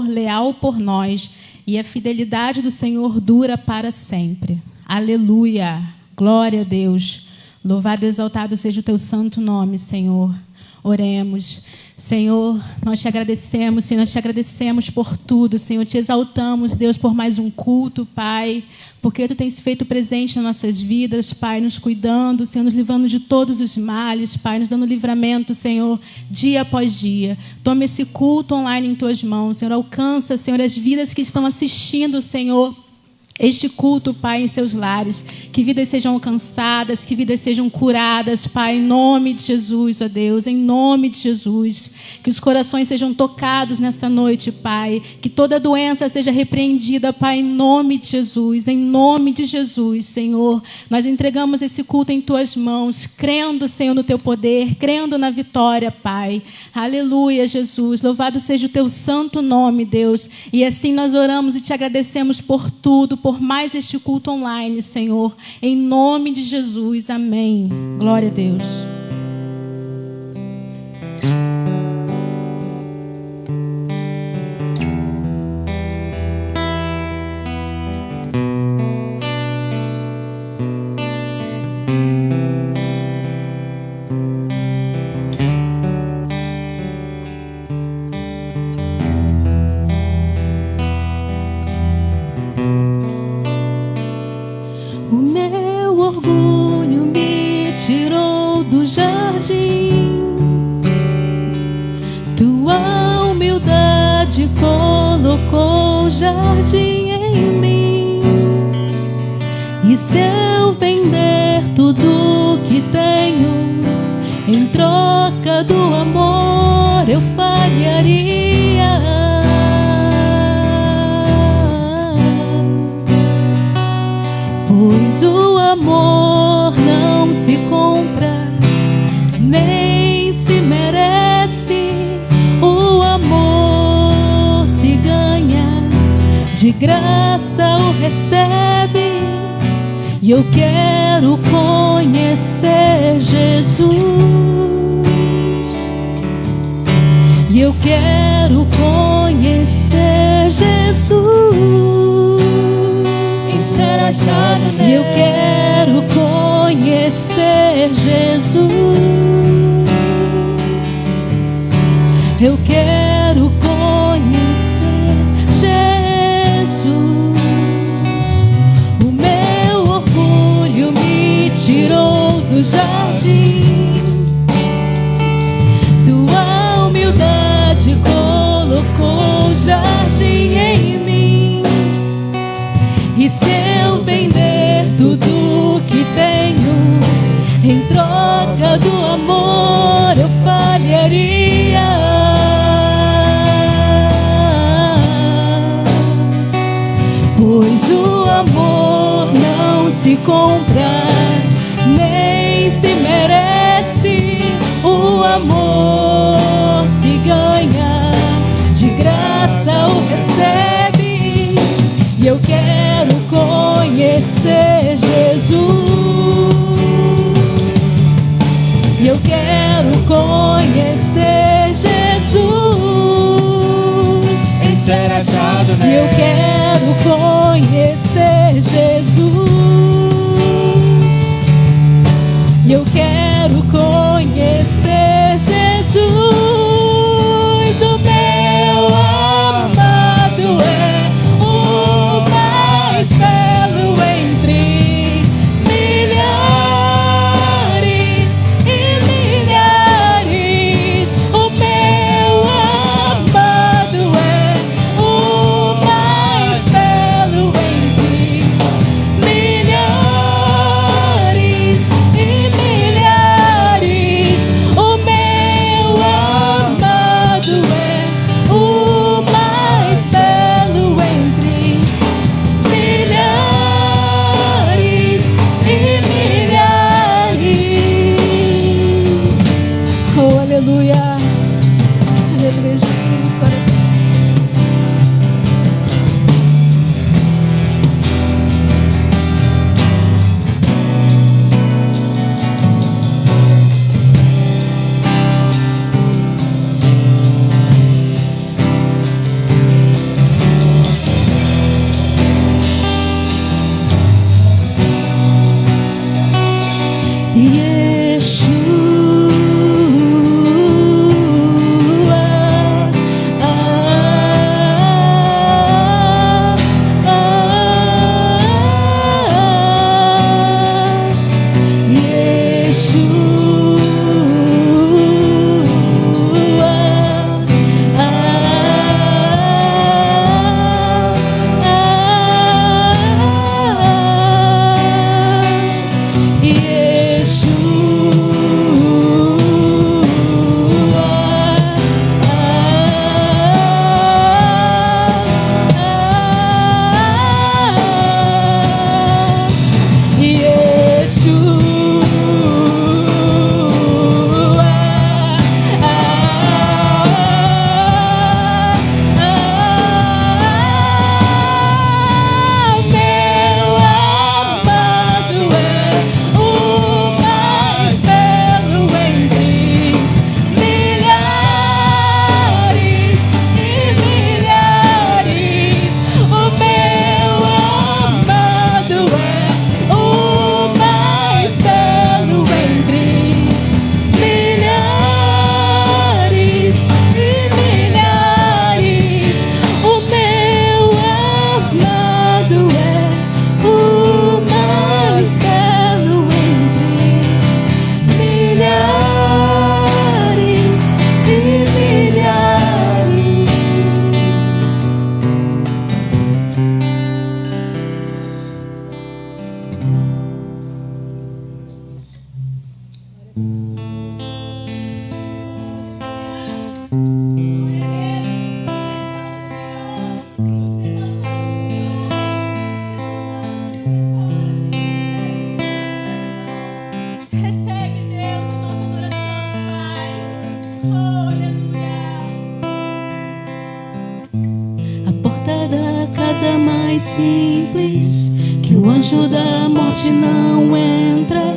amor leal por nós, e a fidelidade do Senhor dura para sempre. Aleluia! Glória a Deus! Louvado e exaltado seja o teu santo nome, Senhor. Oremos. Senhor, nós te agradecemos, Senhor, nós te agradecemos por tudo, Senhor, te exaltamos, Deus, por mais um culto, Pai, porque Tu tens feito presente nas nossas vidas, Pai, nos cuidando, Senhor, nos livrando de todos os males, Pai, nos dando livramento, Senhor, dia após dia. Toma esse culto online em Tuas mãos, Senhor, alcança, Senhor, as vidas que estão assistindo, Senhor, este culto, Pai, em seus lares, que vidas sejam alcançadas, que vidas sejam curadas, Pai, em nome de Jesus, ó Deus, em nome de Jesus, que os corações sejam tocados nesta noite, Pai, que toda doença seja repreendida, Pai, em nome de Jesus, Senhor, nós entregamos esse culto em Tuas mãos, crendo, Senhor, no Teu poder, crendo na vitória, Pai, aleluia, Jesus, louvado seja o Teu santo nome, Deus, e assim nós oramos e Te agradecemos por tudo, por mais este culto online, Senhor, em nome de Jesus, amém. Glória a Deus. Colocou jardim em mim, e se eu vender tudo que tenho em troca do amor, eu falharia. Pois o amor não se compra, nem se merece. O amor se ganha, de graça o recebe. E eu quero conhecer Jesus. E eu quero conhecer Jesus. E ser achado nele. E eu quero conhecer Jesus. Eu quero conhecer Jesus. O meu orgulho me tirou do jardim, tua humildade colocou jardim em mim. E se eu vender tudo que tenho em troca do amor, eu falharia. Pois o amor não se compra, nem se merece. O amor se ganha, de graça o recebe. E eu quero conhecer Jesus. E eu quero conhecer Jesus. Em ser achado nele. E eu quero conhecer Jesus. E eu quero conhecer Jesus. Simples, que o anjo da morte não entra.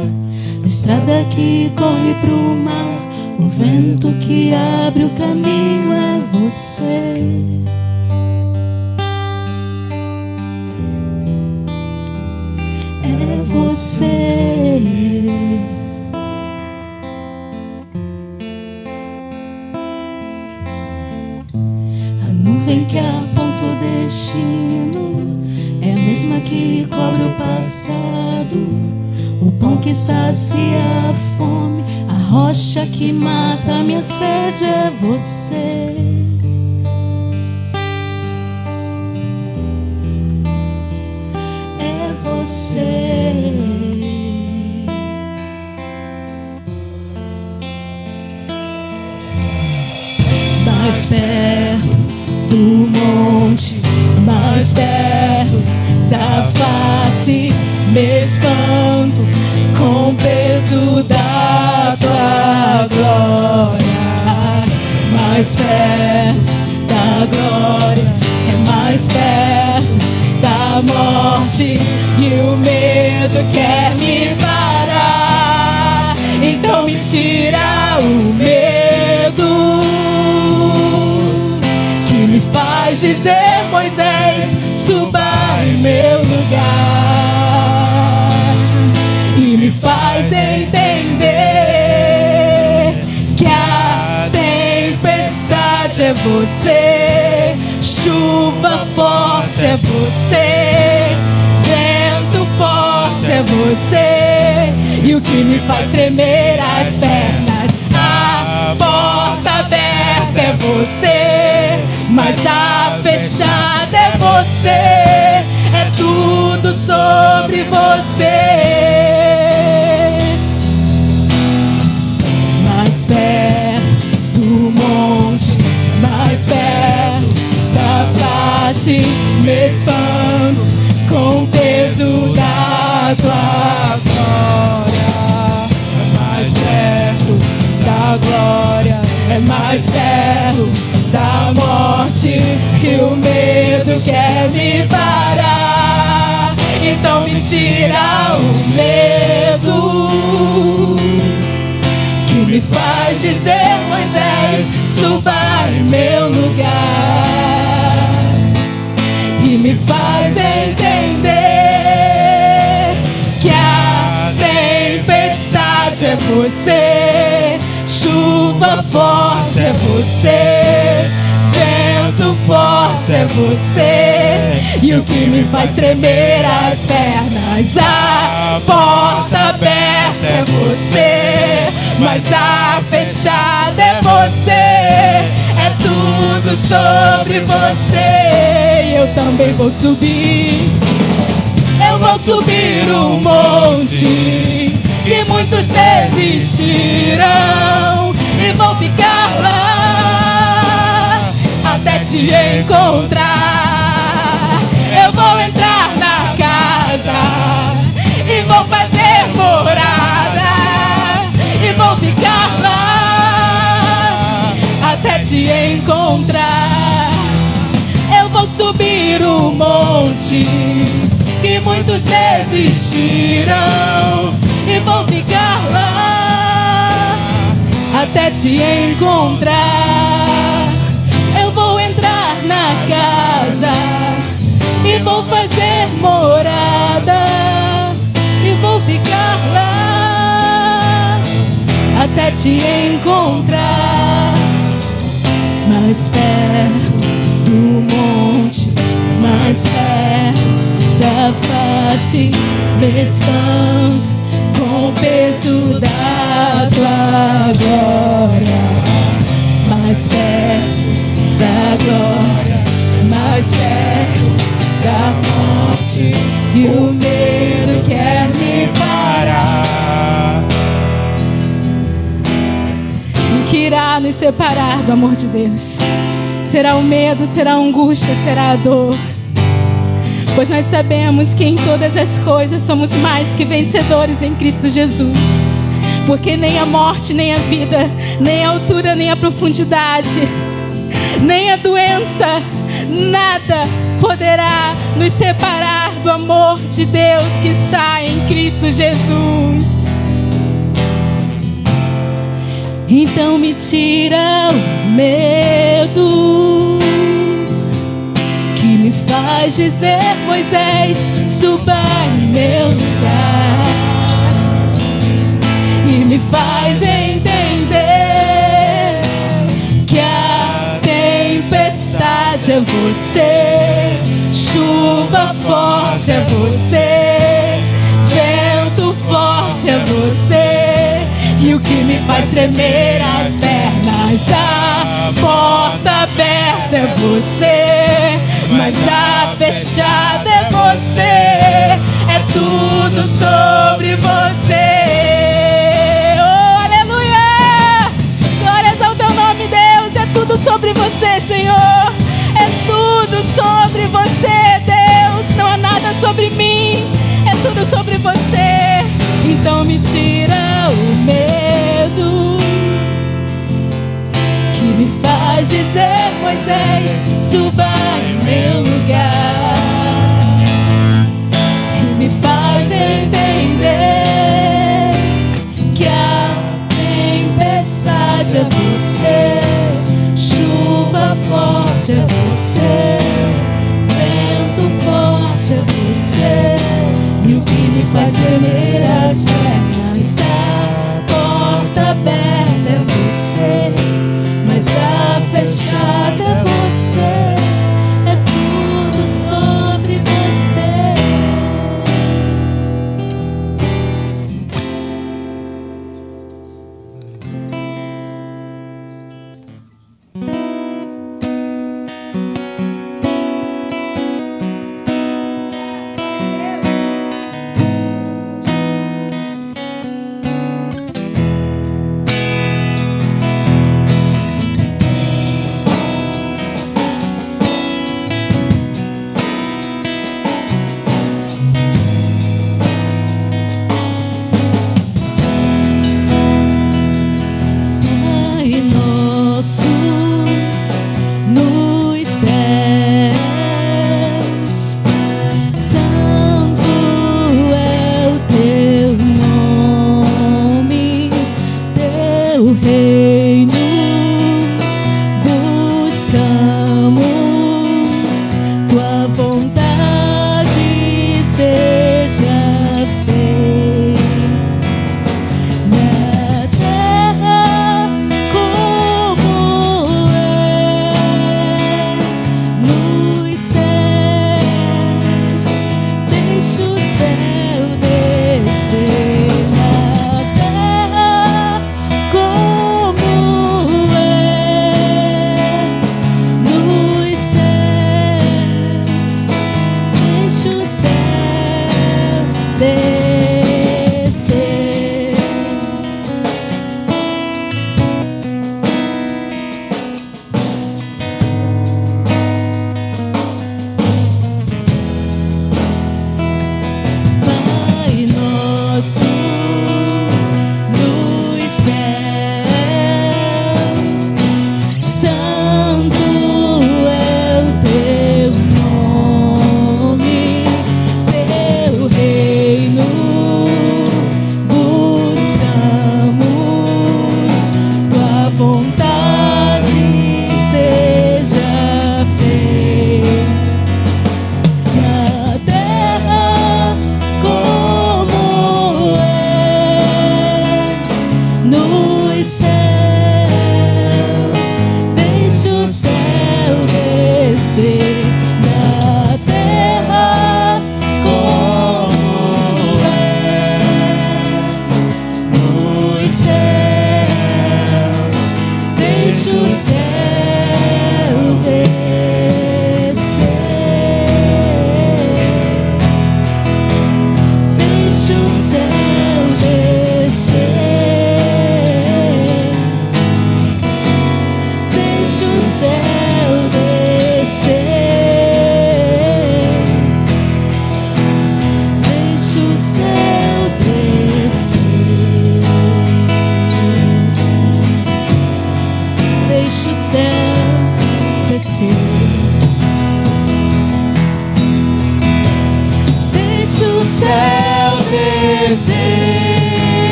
A estrada que corre pro mar, o vento que abre o caminho é você. É você. A nuvem que aponta o destino é a mesma que cobre o passado, o pão que sacia a fome, a rocha que mata a minha sede é você. É você. Mais perto do monte, mais perto da face, me espanto com o peso da tua glória. Mais perto da glória, é mais perto da morte, e o medo quer me parar. Então me tira o medo que me faz dizer: Moisés, suba em meu lugar, e me faz entender que a tempestade é você, chuva forte é você, vento forte é você, e o que me faz tremer as pernas. A porta aberta é você, mas a fechada é você, é tudo sobre você. Mais perto do monte, mais perto da face, me espanto com o peso da tua glória. É mais perto da glória, é mais perto da morte, que o medo quer me parar. Então me tira o medo que me faz dizer: Moisés, suba em meu lugar, e me faz entender que a tempestade é você, chuva forte é você, vento forte é você, e o que me faz tremer as pernas. A porta aberta é você, mas a fechada é você, é tudo sobre você. E eu também vou subir, eu vou subir o monte que muitos desistiram, e vou ficar lá até te encontrar. Eu vou entrar na casa e vou fazer morrer encontrar. Eu vou subir o monte que muitos desistiram e vou ficar lá até te encontrar. Eu vou entrar na casa e vou fazer morada e vou ficar lá até te encontrar. Mais perto do monte, mais perto da face, me espanto com o peso da tua glória. Mais perto da glória, mais perto da morte, e o medo quer me parar. O que irá nos separar do amor de Deus? Será o medo, será a angústia, será a dor. Pois nós sabemos que em todas as coisas somos mais que vencedores em Cristo Jesus. Porque nem a morte, nem a vida, nem a altura, nem a profundidade, nem a doença, nada poderá nos separar do amor de Deus que está em Cristo Jesus. Então me tira o medo que me faz dizer: Moisés, suba em meu lugar, e me faz entender que a tempestade é você, chuva forte é você, vento forte é você, e o que me faz tremer as pernas, a porta aberta é você, mas a fechada é você, é tudo sobre você. Oh, aleluia! Glórias ao teu nome, Deus, é tudo sobre você, Senhor, é tudo sobre você, Deus, não há nada sobre mim, é tudo sobre você. Então me tira o medo que me faz dizer: Moisés, suba em meu lugar, e me faz entender que a tempestade é você, chuva forte é você, vento forte é você, e o que me faz tremer as pernas, a porta aberta é você, mas a fechada é você,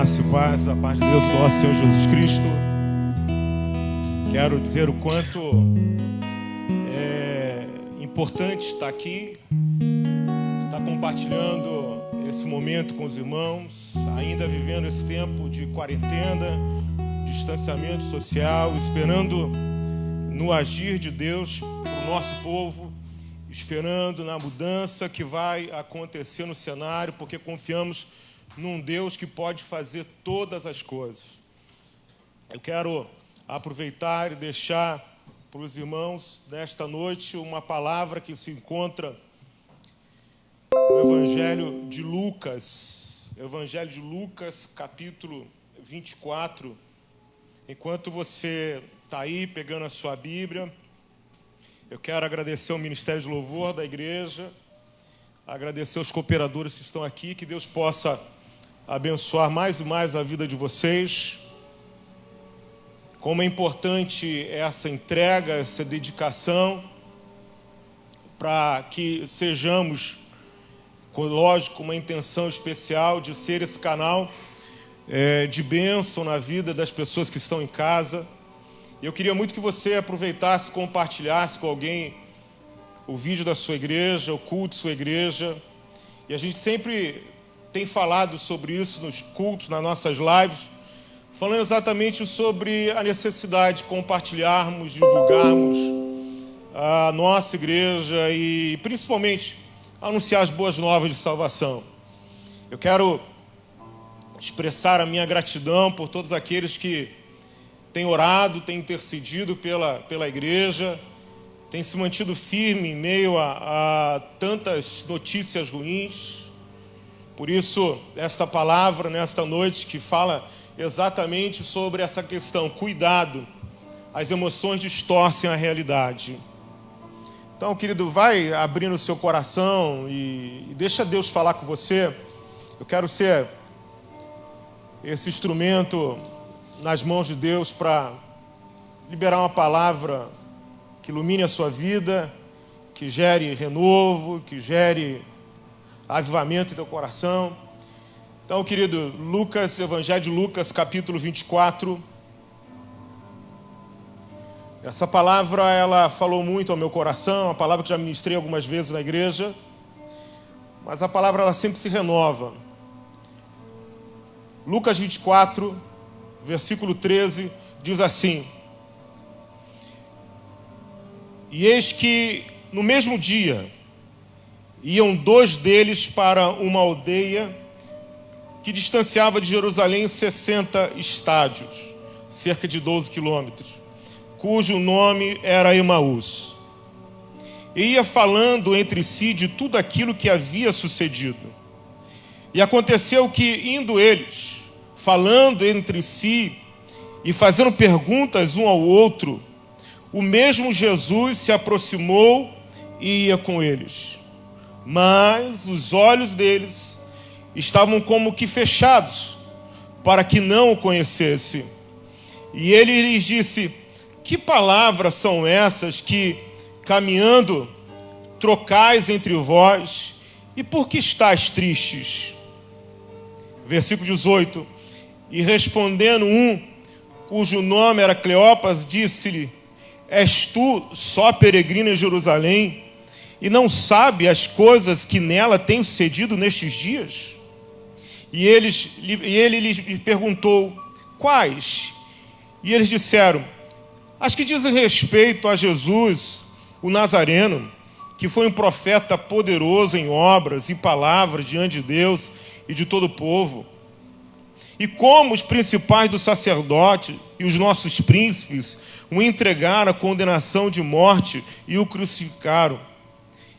Graça e paz da parte de Deus, do nosso Senhor Jesus Cristo. Quero dizer o quanto é importante estar aqui, estar compartilhando esse momento com os irmãos, ainda vivendo esse tempo de quarentena, distanciamento social, esperando no agir de Deus para o nosso povo, esperando na mudança que vai acontecer no cenário, porque confiamos num Deus que pode fazer todas as coisas. Eu quero aproveitar e deixar para os irmãos nesta noite uma palavra que se encontra no Evangelho de Lucas. Evangelho de Lucas, capítulo 24. Enquanto você está aí pegando a sua Bíblia, eu quero agradecer ao Ministério de Louvor da igreja, agradecer aos cooperadores que estão aqui, que Deus possa abençoar mais e mais a vida de vocês. Como é importante essa entrega, essa dedicação, para que sejamos, lógico, uma intenção especial de ser esse canal de bênção na vida das pessoas que estão em casa. Eu queria muito que você aproveitasse, compartilhasse com alguém o vídeo da sua igreja, o culto da sua igreja. E a gente sempre tem falado sobre isso nos cultos, nas nossas lives, falando exatamente sobre a necessidade de compartilharmos, divulgarmos a nossa igreja e, principalmente, anunciar as boas novas de salvação. Eu quero expressar a minha gratidão por todos aqueles que têm orado, têm intercedido pela igreja, têm se mantido firme em meio a tantas notícias ruins. Por isso, esta palavra, nesta noite, que fala exatamente sobre essa questão, cuidado, as emoções distorcem a realidade. Então, querido, vai abrindo o seu coração e deixa Deus falar com você. Eu quero ser esse instrumento nas mãos de Deus para liberar uma palavra que ilumine a sua vida, que gere renovo, que gere avivamento em teu coração. Então, querido, Lucas, Evangelho de Lucas, capítulo 24. Essa palavra, ela falou muito ao meu coração, uma palavra que já ministrei algumas vezes na igreja, mas a palavra, ela sempre se renova. Lucas 24, versículo 13, diz assim: E eis que no mesmo dia iam dois deles para uma aldeia que distanciava de Jerusalém 60 estádios, cerca de 12 quilômetros, cujo nome era Emaús. E ia falando entre si de tudo aquilo que havia sucedido. E aconteceu que, indo eles, falando entre si e fazendo perguntas um ao outro, o mesmo Jesus se aproximou e ia com eles. Mas os olhos deles estavam como que fechados, para que não o conhecesse. E ele lhes disse: Que palavras são essas que, caminhando, trocais entre vós, e por que estáis tristes? Versículo 18. E respondendo um, cujo nome era Cleopas, disse-lhe: És tu só peregrino em Jerusalém, e não sabe as coisas que nela têm sucedido nestes dias? E ele lhes perguntou: Quais? E eles disseram: As que dizem respeito a Jesus, o Nazareno, que foi um profeta poderoso em obras e palavras diante de Deus e de todo o povo. E como os principais dos sacerdotes e os nossos príncipes o entregaram à condenação de morte e o crucificaram.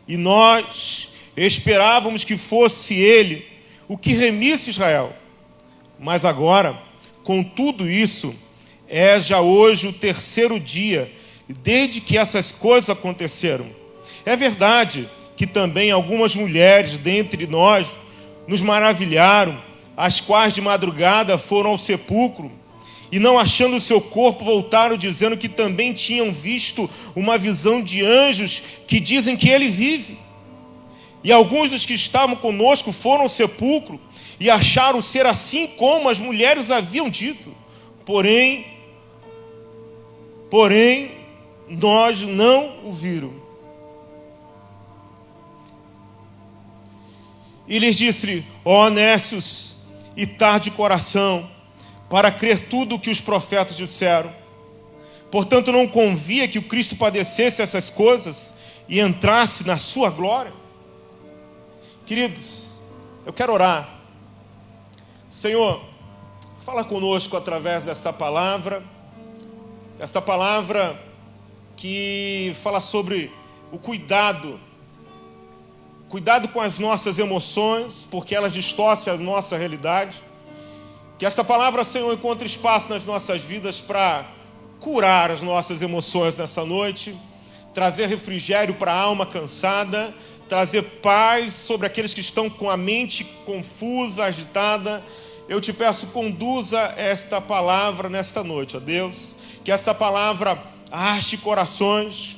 E nós esperávamos que fosse ele o que remisse Israel. Mas agora, com tudo isso, é já hoje o terceiro dia desde que essas coisas aconteceram. É verdade que também algumas mulheres dentre nós nos maravilharam, as quais de madrugada foram ao sepulcro e, não achando o seu corpo, voltaram dizendo que também tinham visto uma visão de anjos que dizem que ele vive. E alguns dos que estavam conosco foram ao sepulcro e acharam ser assim como as mulheres haviam dito. Porém, nós não o viram. E lhes disse: ó nécios e tarde de coração, para crer tudo o que os profetas disseram. Portanto, não convia que o Cristo padecesse essas coisas e entrasse na sua glória? Queridos, eu quero orar. Senhor, fala conosco através dessa palavra. Esta palavra que fala sobre o cuidado com as nossas emoções, porque elas distorcem a nossa realidade. Que esta palavra, Senhor, encontre espaço nas nossas vidas para curar as nossas emoções nessa noite, trazer refrigério para a alma cansada, trazer paz sobre aqueles que estão com a mente confusa, agitada. Eu te peço, conduza esta palavra nesta noite, ó Deus, que esta palavra ache corações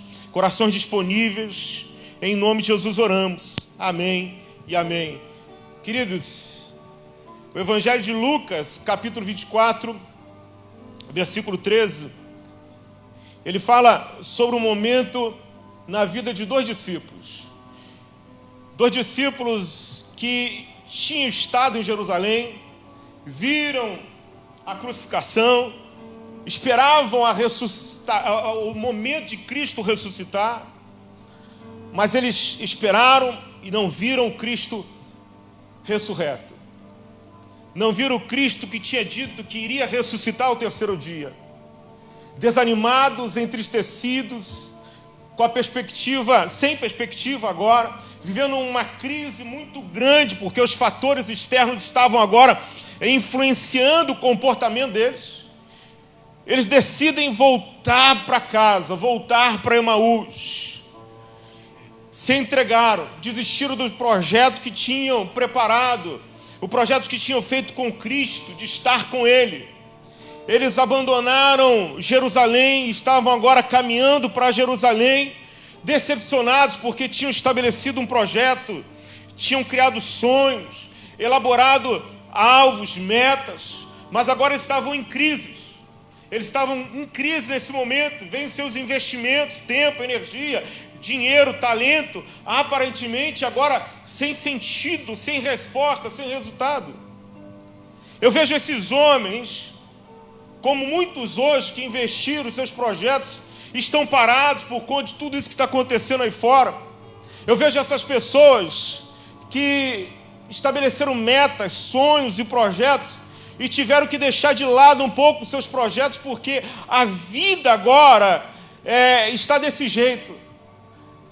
disponíveis. Em nome de Jesus oramos. Amém e amém. Queridos, o Evangelho de Lucas, capítulo 24, versículo 13, ele fala sobre um momento na vida de dois discípulos. Dois discípulos que tinham estado em Jerusalém, viram a crucificação, esperavam o momento de Cristo ressuscitar, mas eles esperaram e não viram o Cristo ressurreto. Não viram o Cristo que tinha dito que iria ressuscitar ao terceiro dia. Desanimados, entristecidos, com a perspectiva, sem perspectiva agora, vivendo uma crise muito grande, porque os fatores externos estavam agora influenciando o comportamento deles. Eles decidem voltar para casa, voltar para Emaús. Se entregaram, desistiram do projeto que tinham preparado, o projeto que tinham feito com Cristo, de estar com Ele. Eles abandonaram Jerusalém, estavam agora caminhando para Jerusalém, decepcionados porque tinham estabelecido um projeto, tinham criado sonhos, elaborado alvos, metas, mas agora estavam em crise. Eles estavam em crise nesse momento, vêm seus investimentos, tempo, energia, dinheiro, talento, aparentemente agora sem sentido, sem resposta, sem resultado. Eu vejo esses homens, como muitos hoje que investiram seus projetos, estão parados por conta de tudo isso que está acontecendo aí fora. Eu vejo essas pessoas que estabeleceram metas, sonhos e projetos e tiveram que deixar de lado um pouco os seus projetos, porque a vida agora está desse jeito.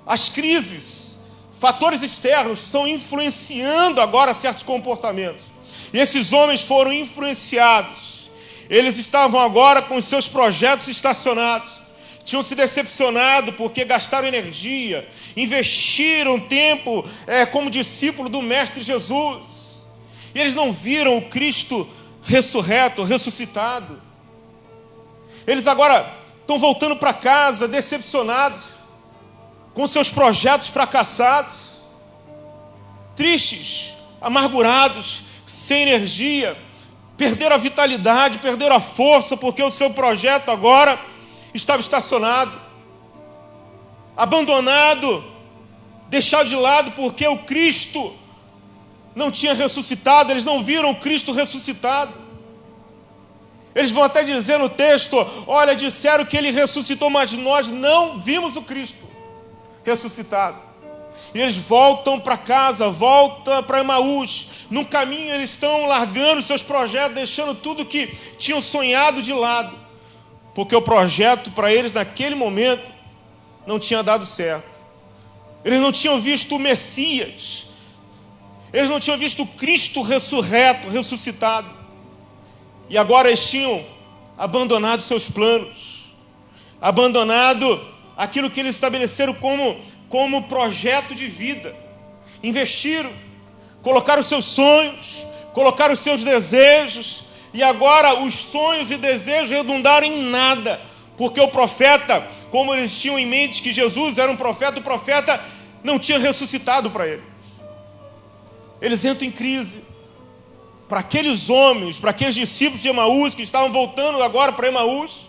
As crises, fatores externos estão influenciando agora certos comportamentos. E esses homens foram influenciados. Eles estavam agora com os seus projetos estacionados. Tinham se decepcionado porque gastaram energia, investiram tempo como discípulo do Mestre Jesus. E eles não viram o Cristo ressurreto, ressuscitado. Eles agora estão voltando para casa decepcionados, com seus projetos fracassados, tristes, amargurados, sem energia, perderam a vitalidade, perderam a força, porque o seu projeto agora estava estacionado, abandonado, deixado de lado, porque o Cristo não tinha ressuscitado. Eles não viram o Cristo ressuscitado. Eles vão até dizer no texto: olha, disseram que ele ressuscitou, mas nós não vimos o Cristo ressuscitado. E eles voltam para casa, voltam para Emaús. No caminho eles estão largando seus projetos, deixando tudo que tinham sonhado de lado, porque o projeto para eles naquele momento não tinha dado certo. Eles não tinham visto o Messias, eles não tinham visto o Cristo ressurreto, ressuscitado. E agora eles tinham abandonado seus planos, abandonado aquilo que eles estabeleceram como projeto de vida. Investiram, colocaram os seus sonhos, colocaram os seus desejos, e agora os sonhos e desejos redundaram em nada, porque o profeta, como eles tinham em mente que Jesus era um profeta, o profeta não tinha ressuscitado para eles. Eles entram em crise, para aqueles homens, para aqueles discípulos de Emaús que estavam voltando agora para Emaús,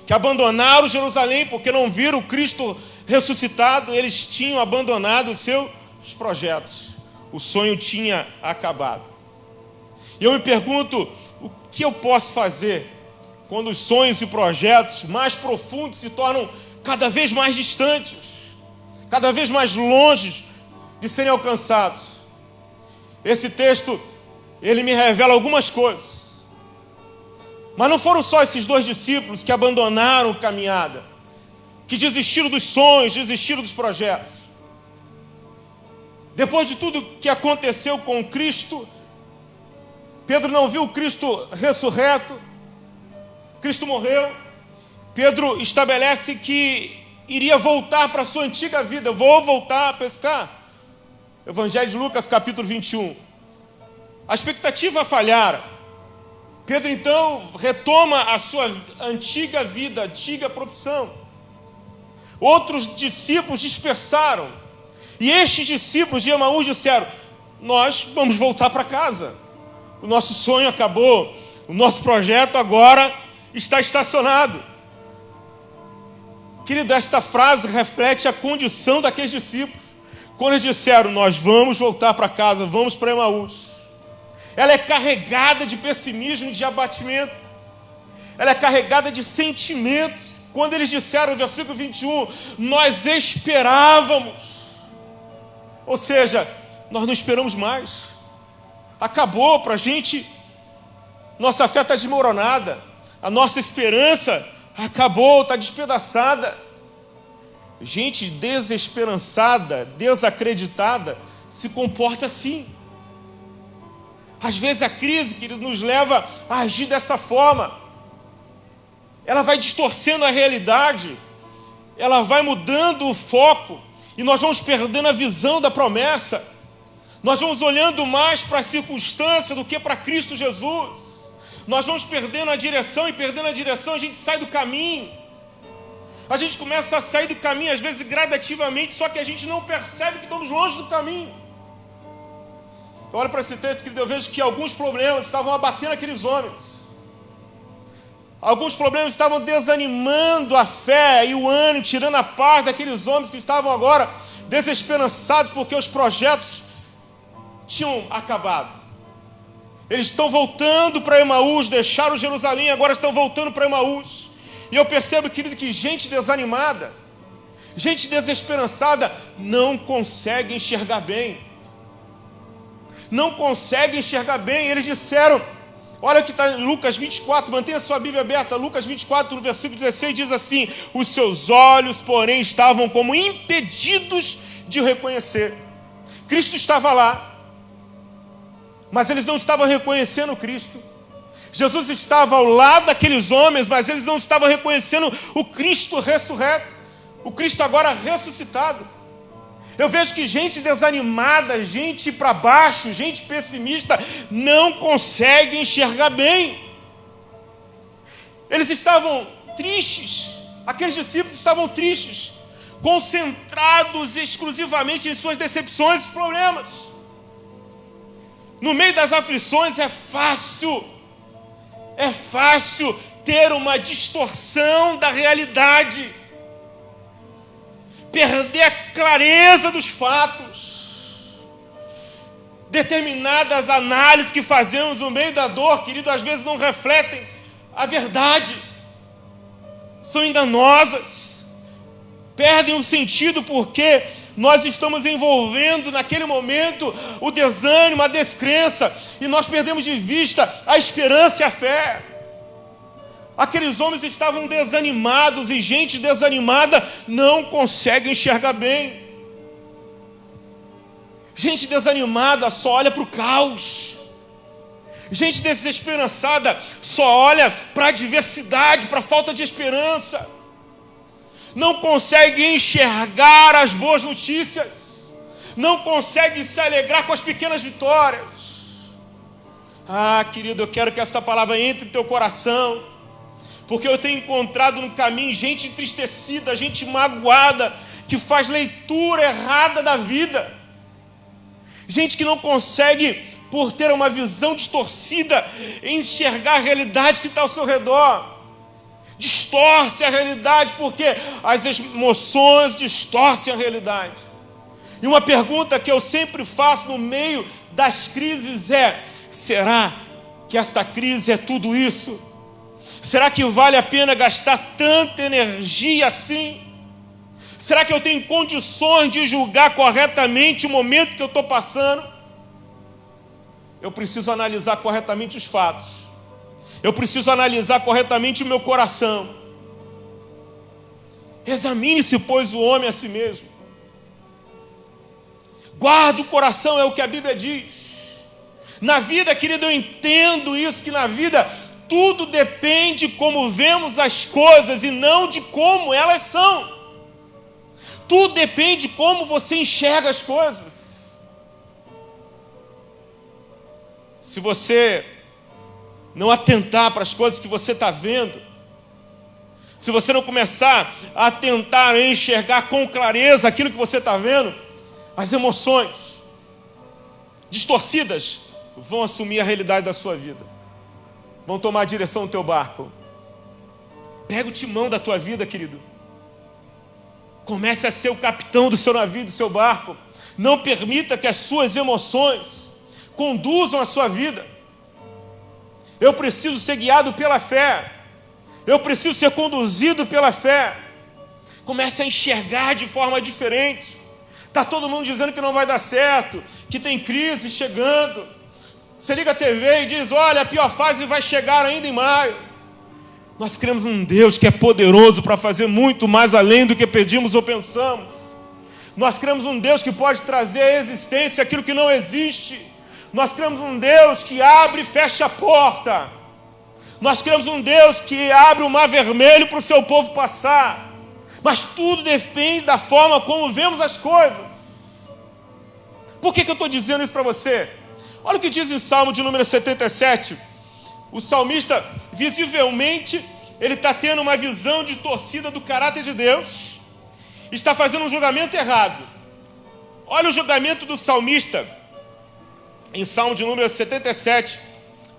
que abandonaram Jerusalém porque não viram o Cristo ressuscitado, eles tinham abandonado os seus projetos. O sonho tinha acabado. E eu me pergunto, o que eu posso fazer quando os sonhos e projetos mais profundos se tornam cada vez mais distantes, cada vez mais longe de serem alcançados? Esse texto, ele me revela algumas coisas. Mas não foram só esses 2 discípulos que abandonaram a caminhada, que desistiram dos sonhos, desistiram dos projetos. Depois de tudo que aconteceu com Cristo, Pedro não viu o Cristo ressurreto, Cristo morreu. Pedro estabelece que iria voltar para a sua antiga vida. Vou voltar a pescar. Evangelho de Lucas, capítulo 21. A expectativa falhara. Pedro, então, retoma a sua antiga vida, antiga profissão. Outros discípulos dispersaram. E estes discípulos de Emaús disseram: nós vamos voltar para casa. O nosso sonho acabou. O nosso projeto agora está estacionado. Querido, esta frase reflete a condição daqueles discípulos. Quando eles disseram: nós vamos voltar para casa, vamos para Emaús. Ela é carregada de pessimismo e de abatimento. Ela é carregada de sentimentos. Quando eles disseram no versículo 21, nós esperávamos. Ou seja, nós não esperamos mais. Acabou para a gente. Nossa fé está desmoronada. A nossa esperança acabou, está despedaçada. Gente desesperançada, desacreditada, se comporta assim. Às vezes a crise, querido, nos leva a agir dessa forma. Ela vai distorcendo a realidade, ela vai mudando o foco, e nós vamos perdendo a visão da promessa. Nós vamos olhando mais para a circunstância do que para Cristo Jesus. Nós vamos perdendo a direção, e perdendo a direção a gente sai do caminho. A gente começa a sair do caminho, às vezes gradativamente, só que a gente não percebe que estamos longe do caminho. Eu olho para esse texto, querido, eu vejo que alguns problemas estavam abatendo aqueles homens. Alguns problemas estavam desanimando a fé e o ânimo, tirando a paz daqueles homens que estavam agora desesperançados porque os projetos tinham acabado. Eles estão voltando para Emaús, deixaram Jerusalém, agora estão voltando para Emaús. E eu percebo, querido, que gente desanimada, gente desesperançada, não consegue enxergar bem. Não consegue enxergar bem. Eles disseram, olha o que está em Lucas 24, mantenha sua Bíblia aberta, Lucas 24, no versículo 16, diz assim: os seus olhos, porém, estavam como impedidos de o reconhecer. Cristo estava lá, mas eles não estavam reconhecendo Cristo. Jesus estava ao lado daqueles homens, mas eles não estavam reconhecendo o Cristo ressurreto, o Cristo agora ressuscitado. Eu vejo que gente desanimada, gente para baixo, gente pessimista, não consegue enxergar bem. Eles estavam tristes, aqueles discípulos estavam tristes, concentrados exclusivamente em suas decepções e problemas. No meio das aflições é fácil ter uma distorção da realidade, perder a clareza dos fatos. Determinadas análises que fazemos no meio da dor, querido, às vezes não refletem a verdade, são enganosas, perdem o sentido porque nós estamos envolvendo naquele momento o desânimo, a descrença, e nós perdemos de vista a esperança e a fé. Aqueles homens estavam desanimados, e gente desanimada não consegue enxergar bem. Gente desanimada só olha para o caos. Gente desesperançada só olha para a adversidade, para a falta de esperança. Não consegue enxergar as boas notícias. Não consegue se alegrar com as pequenas vitórias. Ah, querido, eu quero que esta palavra entre em teu coração, porque eu tenho encontrado no caminho gente entristecida, gente magoada, que faz leitura errada da vida. Gente que não consegue por ter uma visão distorcida, enxergar a realidade que está ao seu redor. Distorce a realidade, porque as emoções distorcem a realidade. E uma pergunta que eu sempre faço no meio das crises é: será que esta crise é tudo isso? Será que vale a pena gastar tanta energia assim? Será que eu tenho condições de julgar corretamente o momento que eu estou passando? Eu preciso analisar corretamente os fatos. Eu preciso analisar corretamente o meu coração. Examine-se, pois, o homem a si mesmo. Guarda o coração, é o que a Bíblia diz. Na vida, querido, eu entendo isso, que na vida tudo depende de como vemos as coisas e não de como elas são. Tudo depende de como você enxerga as coisas. Se você não atentar para as coisas que você está vendo, se você não começar a tentar enxergar com clareza aquilo que você está vendo, as emoções distorcidas vão assumir a realidade da sua vida, vão tomar a direção do teu barco. Pega o timão da tua vida, querido. Comece a ser o capitão do seu navio, do seu barco. Não permita que as suas emoções conduzam a sua vida. Eu preciso ser guiado pela fé. Eu preciso ser conduzido pela fé. Comece a enxergar de forma diferente. Está todo mundo dizendo que não vai dar certo, que tem crise chegando. Você liga a TV e diz: olha, a pior fase vai chegar ainda em maio. Nós cremos num Deus que é poderoso para fazer muito mais além do que pedimos ou pensamos. Nós cremos num Deus que pode trazer à existência aquilo que não existe. Nós cremos num Deus que abre e fecha a porta. Nós cremos num Deus que abre o mar vermelho para o seu povo passar. Mas tudo depende da forma como vemos as coisas. Por que eu estou dizendo isso para você? Olha o que diz em Salmo de número 77. O salmista, visivelmente, ele está tendo uma visão distorcida do caráter de Deus. Está fazendo um julgamento errado. Olha o julgamento do salmista. Em Salmo de número 77,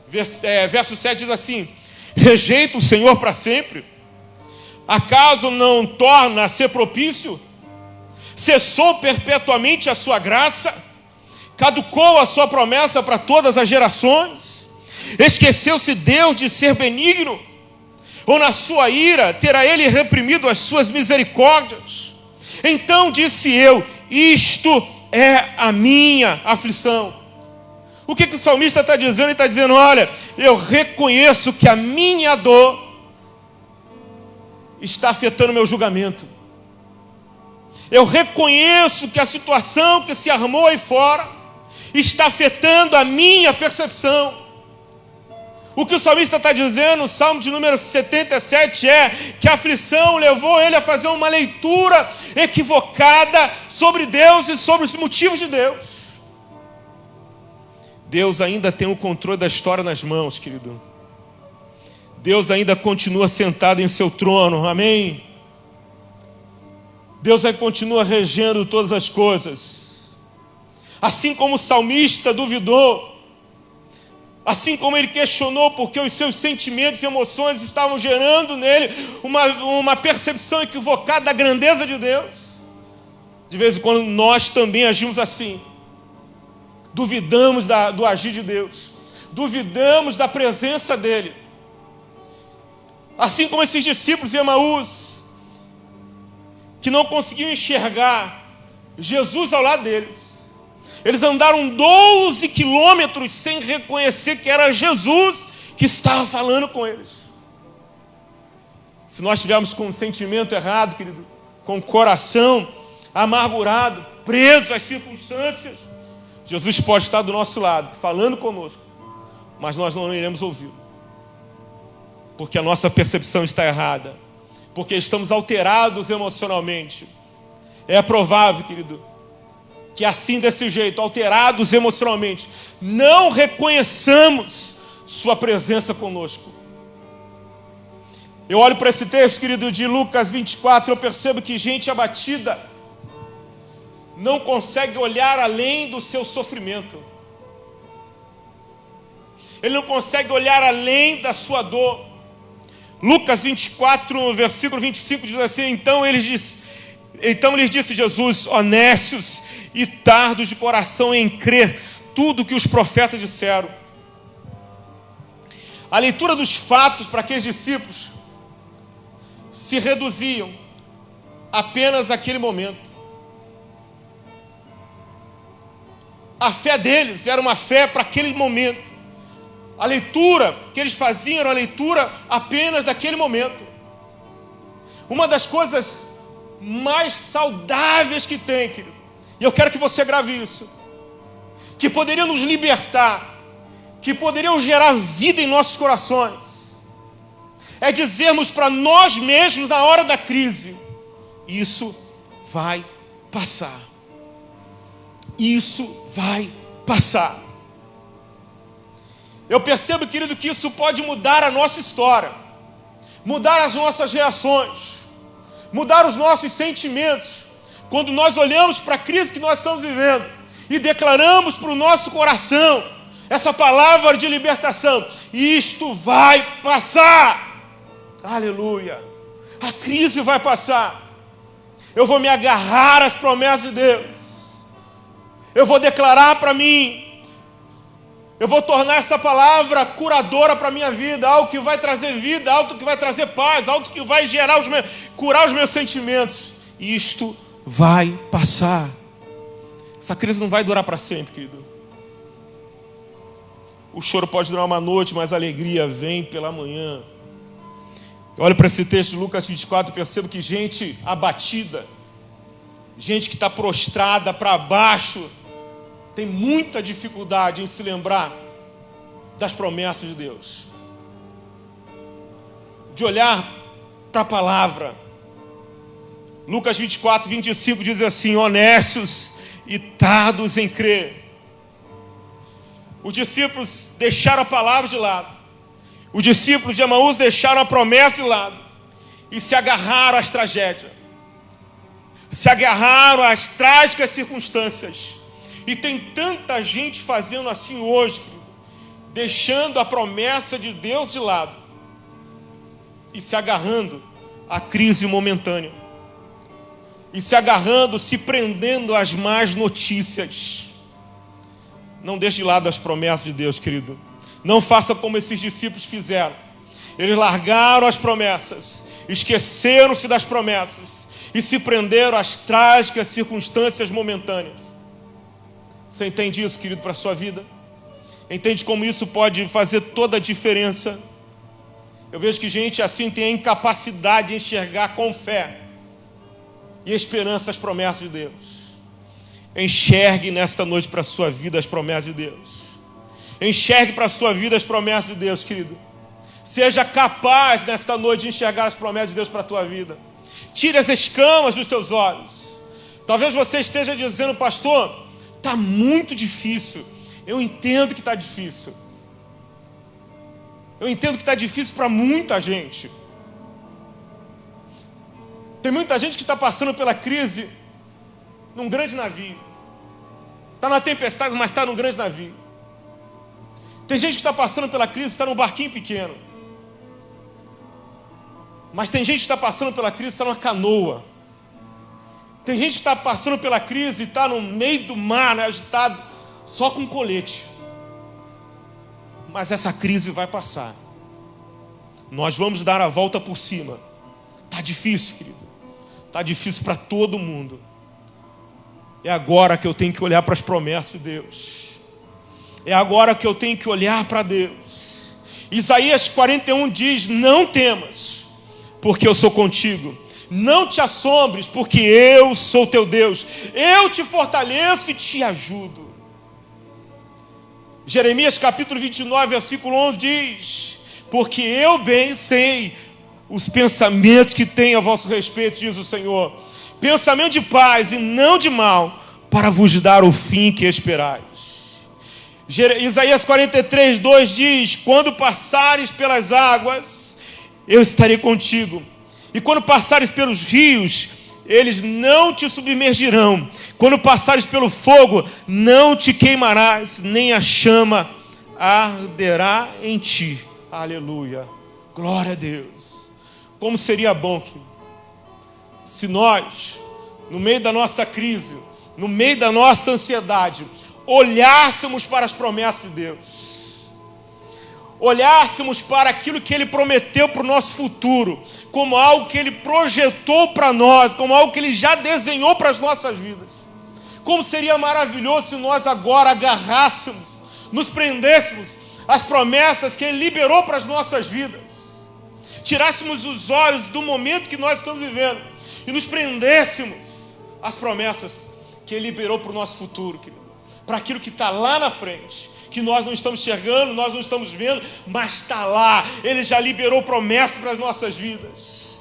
verso 7 diz assim: rejeita o Senhor para sempre? Acaso não torna a ser propício? Cessou perpetuamente a sua graça? Caducou a sua promessa para todas as gerações? Esqueceu-se Deus de ser benigno? Ou na sua ira terá ele reprimido as suas misericórdias? Então disse eu: isto é a minha aflição. O que o salmista está dizendo? Ele está dizendo: olha, eu reconheço que a minha dor está afetando o meu julgamento. Eu reconheço que a situação que se armou aí fora está afetando a minha percepção. O que o salmista está dizendo, no Salmo de número 77, é que a aflição levou ele a fazer uma leitura equivocada sobre Deus e sobre os motivos de Deus. Deus ainda tem o controle da história nas mãos, querido. Deus ainda continua sentado em seu trono, amém? Deus ainda continua regendo todas as coisas. Assim como o salmista duvidou, assim como ele questionou porque os seus sentimentos e emoções estavam gerando nele uma percepção equivocada da grandeza de Deus, de vez em quando nós também agimos assim. Duvidamos do agir de Deus, duvidamos da presença dele. Assim como esses discípulos de Emaús, que não conseguiam enxergar Jesus ao lado deles. Eles andaram 12 quilômetros sem reconhecer que era Jesus que estava falando com eles. Se nós estivermos com um sentimento errado, querido, com o coração amargurado, preso às circunstâncias, Jesus pode estar do nosso lado, falando conosco, mas nós não iremos ouvi-lo, porque a nossa percepção está errada, porque estamos alterados emocionalmente. É provável, querido, que assim, desse jeito, alterados emocionalmente, não reconheçamos sua presença conosco. Eu olho para esse texto, querido, de Lucas 24, eu percebo que gente abatida não consegue olhar além do seu sofrimento. Ele não consegue olhar além da sua dor. Lucas 24, versículo 25 diz assim: Então lhes disse Jesus: honestos e tardos de coração em crer tudo que os profetas disseram. A leitura dos fatos para aqueles discípulos se reduziam apenas àquele momento. A fé deles era uma fé para aquele momento. A leitura que eles faziam era uma leitura apenas daquele momento. Uma das coisas mais saudáveis que tem, querido, e eu quero que você grave isso, que poderiam nos libertar, que poderiam gerar vida em nossos corações, é dizermos para nós mesmos na hora da crise: isso vai passar. Isso vai passar. Eu percebo, querido, que isso pode mudar a nossa história, mudar as nossas reações, mudar os nossos sentimentos, quando nós olhamos para a crise que nós estamos vivendo e declaramos para o nosso coração essa palavra de libertação: isto vai passar. Aleluia. A crise vai passar. Eu vou me agarrar às promessas de Deus. Eu vou declarar para mim. Eu vou tornar essa palavra curadora para a minha vida, algo que vai trazer vida, algo que vai trazer paz, algo que vai curar os meus sentimentos. Isto vai passar. Essa crise não vai durar para sempre, querido. O choro pode durar uma noite, mas a alegria vem pela manhã. Olha para esse texto de Lucas 24 e percebo que gente abatida, gente que está prostrada para baixo, tem muita dificuldade em se lembrar das promessas de Deus, de olhar para a palavra. Lucas 24, 25 diz assim: honestos e tardos em crer. Os discípulos deixaram a palavra de lado. Os discípulos de Emaús deixaram a promessa de lado e se agarraram às tragédias, se agarraram às trágicas circunstâncias. E tem tanta gente fazendo assim hoje, querido, deixando a promessa de Deus de lado e se agarrando à crise momentânea, e se agarrando, se prendendo às más notícias. Não deixe de lado as promessas de Deus, querido. Não faça como esses discípulos fizeram. Eles largaram as promessas, esqueceram-se das promessas e se prenderam às trágicas circunstâncias momentâneas. Você entende isso, querido, para a sua vida? Entende como isso pode fazer toda a diferença? Eu vejo que gente assim tem a incapacidade de enxergar com fé e esperança as promessas de Deus. Enxergue nesta noite para a sua vida as promessas de Deus. Enxergue para a sua vida as promessas de Deus, querido. Seja capaz nesta noite de enxergar as promessas de Deus para a tua vida. Tire as escamas dos teus olhos. Talvez você esteja dizendo: pastor, está muito difícil. Eu entendo que está difícil. Eu entendo que está difícil para muita gente. Tem muita gente que está passando pela crise num grande navio. Está na tempestade, mas está num grande navio. Tem gente que está passando pela crise, está num barquinho pequeno. Mas tem gente que está passando pela crise, está numa canoa. Tem gente que está passando pela crise e está no meio do mar, né, agitado, só com colete. Mas essa crise vai passar. Nós vamos dar a volta por cima. Está difícil, querido. Está difícil para todo mundo. É agora que eu tenho que olhar para as promessas de Deus. É agora que eu tenho que olhar para Deus. Isaías 41 diz: não temas, porque eu sou contigo. Não te assombres, porque eu sou teu Deus. Eu te fortaleço e te ajudo. Jeremias capítulo 29, versículo 11 diz: porque eu bem sei os pensamentos que tenho a vosso respeito, diz o Senhor. Pensamento de paz e não de mal, para vos dar o fim que esperais. Isaías 43, 2 diz: quando passares pelas águas, eu estarei contigo. E quando passares pelos rios, eles não te submergirão. Quando passares pelo fogo, não te queimarás, nem a chama arderá em ti. Aleluia. Glória a Deus. Como seria bom se nós, no meio da nossa crise, no meio da nossa ansiedade, olhássemos para as promessas de Deus. Olhássemos para aquilo que Ele prometeu para o nosso futuro, como algo que Ele projetou para nós, como algo que Ele já desenhou para as nossas vidas. Como seria maravilhoso se nós agora agarrássemos, nos prendêssemos às promessas que Ele liberou para as nossas vidas. Tirássemos os olhos do momento que nós estamos vivendo e nos prendêssemos às promessas que Ele liberou para o nosso futuro, querido. Para aquilo que está lá na frente, que nós não estamos enxergando, nós não estamos vendo, mas está lá. Ele já liberou promessas para as nossas vidas.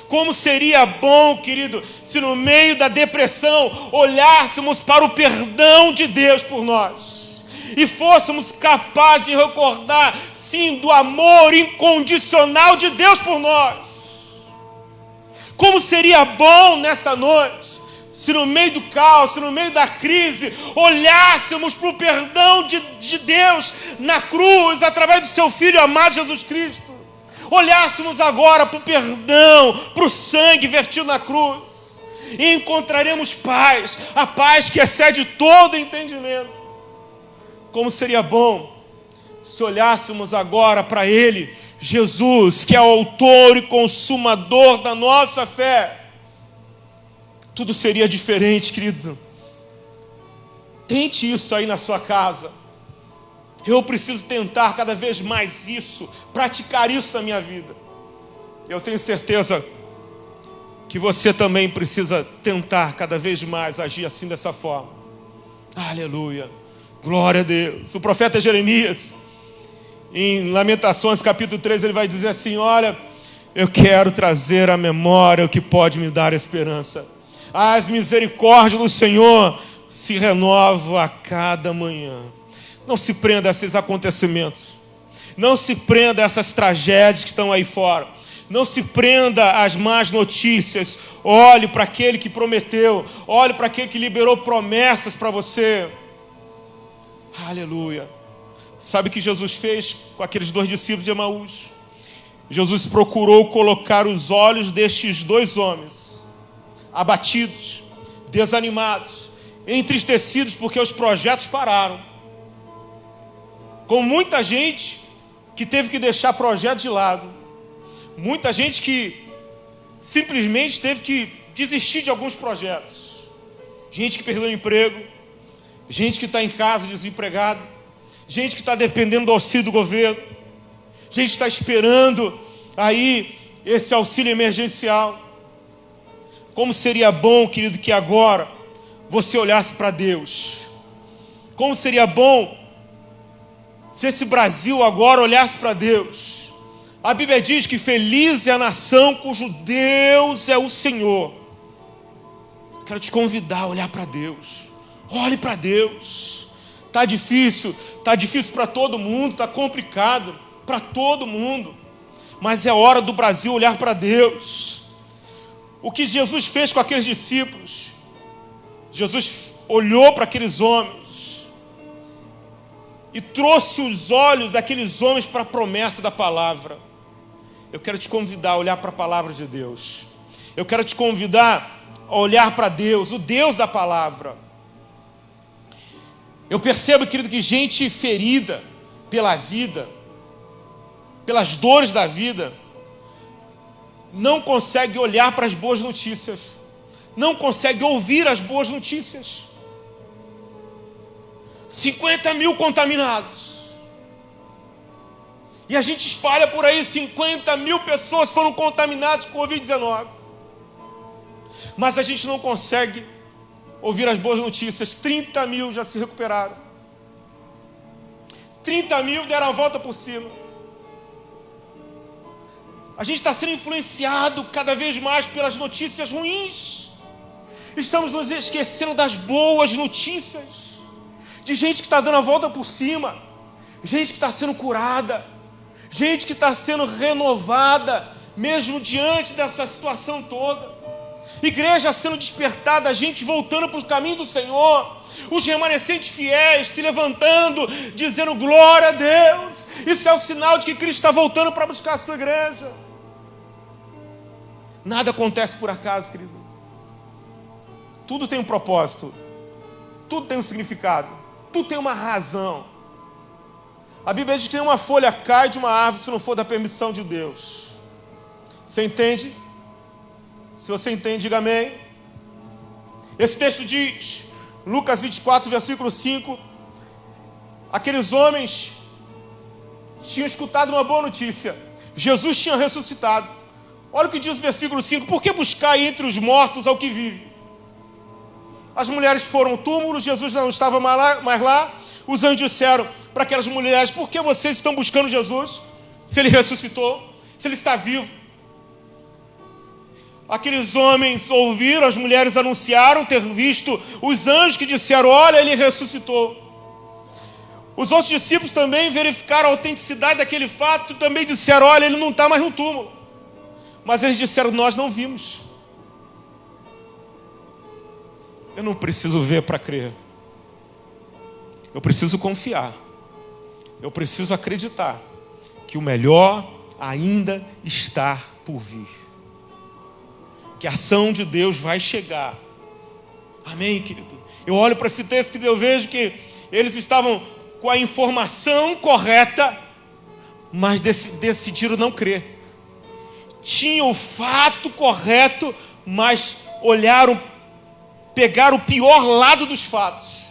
Como seria bom, querido, se no meio da depressão olhássemos para o perdão de Deus por nós e fôssemos capazes de recordar, sim, do amor incondicional de Deus por nós. Como seria bom nesta noite se no meio do caos, se no meio da crise, olhássemos para o perdão de Deus na cruz, através do seu Filho amado Jesus Cristo. Olhássemos agora para o perdão, para o sangue vertido na cruz, e encontraremos paz, a paz que excede todo entendimento. Como seria bom se olhássemos agora para Ele, Jesus, que é o autor e consumador da nossa fé. Tudo seria diferente, querido. Tente isso aí na sua casa. Eu preciso tentar cada vez mais isso, praticar isso na minha vida. Eu tenho certeza que você também precisa tentar cada vez mais agir assim, dessa forma. Aleluia. Glória a Deus. O profeta Jeremias, em Lamentações capítulo 3, ele vai dizer assim: olha, eu quero trazer à memória o que pode me dar esperança. As misericórdias do Senhor se renovam a cada manhã. Não se prenda a esses acontecimentos. Não se prenda a essas tragédias que estão aí fora. Não se prenda às más notícias. Olhe para aquele que prometeu. Olhe para aquele que liberou promessas para você. Aleluia. Sabe o que Jesus fez com aqueles 2 discípulos de Emaús? Jesus procurou colocar os olhos destes 2 homens abatidos, desanimados, entristecidos porque os projetos pararam. Com muita gente que teve que deixar projetos de lado. Muita gente que simplesmente teve que desistir de alguns projetos. Gente que perdeu o emprego, gente que está em casa desempregado, gente que está dependendo do auxílio do governo, gente que está esperando aí esse auxílio emergencial. Como seria bom, querido, que agora você olhasse para Deus. Como seria bom se esse Brasil agora olhasse para Deus. A Bíblia diz que feliz é a nação cujo Deus é o Senhor. Quero te convidar a olhar para Deus. Olhe para Deus. Está difícil para todo mundo, está complicado para todo mundo. Mas é hora do Brasil olhar para Deus. O que Jesus fez com aqueles discípulos? Jesus olhou para aqueles homens e trouxe os olhos daqueles homens para a promessa da palavra. Eu quero te convidar a olhar para a palavra de Deus. Eu quero te convidar a olhar para Deus, o Deus da palavra. Eu percebo, querido, que gente ferida pela vida, pelas dores da vida, não consegue olhar para as boas notícias, não consegue ouvir as boas notícias. 50 mil contaminados. E a gente espalha por aí, 50 mil pessoas foram contaminadas com Covid-19. Mas a gente não consegue ouvir as boas notícias. 30 mil já se recuperaram. 30 mil deram a volta por cima. A gente está sendo influenciado cada vez mais pelas notícias ruins. Estamos nos esquecendo das boas notícias. De gente que está dando a volta por cima. Gente que está sendo curada. Gente que está sendo renovada, mesmo diante dessa situação toda. Igreja sendo despertada, gente voltando para o caminho do Senhor. Os remanescentes fiéis se levantando, dizendo glória a Deus. Isso é o sinal de que Cristo está voltando para buscar a sua igreja. Nada acontece por acaso, querido. Tudo tem um propósito. Tudo tem um significado. Tudo tem uma razão. A Bíblia diz que nenhuma folha cai de uma árvore se não for da permissão de Deus. Você entende? Se você entende, diga amém. Esse texto diz, Lucas 24, versículo 5, aqueles homens tinham escutado uma boa notícia. Jesus tinha ressuscitado. Olha o que diz o versículo 5. Por que buscar entre os mortos ao que vive? As mulheres foram ao túmulo, Jesus não estava mais lá. Os anjos disseram para aquelas mulheres, por que vocês estão buscando Jesus? Se ele ressuscitou, se ele está vivo. Aqueles homens ouviram, as mulheres anunciaram ter visto os anjos que disseram, olha, ele ressuscitou. Os outros discípulos também verificaram a autenticidade daquele fato, também disseram, olha, ele não está mais no túmulo. Mas eles disseram, nós não vimos. Eu não preciso ver para crer. Eu preciso confiar. Eu preciso acreditar que o melhor ainda está por vir. Que a ação de Deus vai chegar. Amém, querido? Eu olho para esse texto que eu vejo que eles estavam com a informação correta, mas decidiram não crer. Tinham o fato correto, mas pegaram o pior lado dos fatos.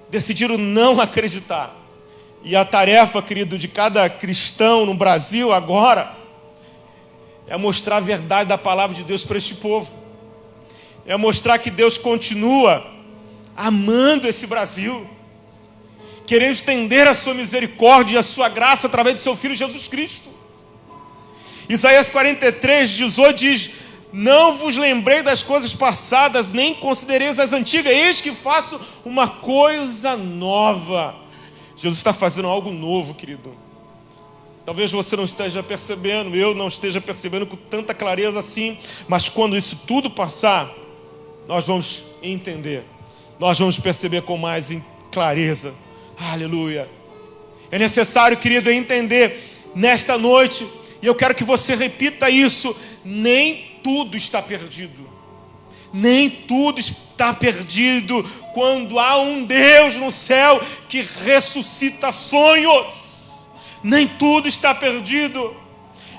Decidiram não acreditar. E a tarefa, querido, de cada cristão no Brasil agora é mostrar a verdade da palavra de Deus para este povo. É mostrar que Deus continua amando esse Brasil, querendo estender a sua misericórdia e a sua graça através de seu Filho Jesus Cristo. Isaías 43, 18 diz, não vos lembrei das coisas passadas, nem considereis as antigas, eis que faço uma coisa nova. Jesus está fazendo algo novo, querido. Talvez você não esteja percebendo, eu não esteja percebendo com tanta clareza assim, mas quando isso tudo passar, nós vamos entender, nós vamos perceber com mais clareza. Aleluia. É necessário, querido, entender nesta noite, e eu quero que você repita isso, nem tudo está perdido. Nem tudo está perdido quando há um Deus no céu que ressuscita sonhos. Nem tudo está perdido.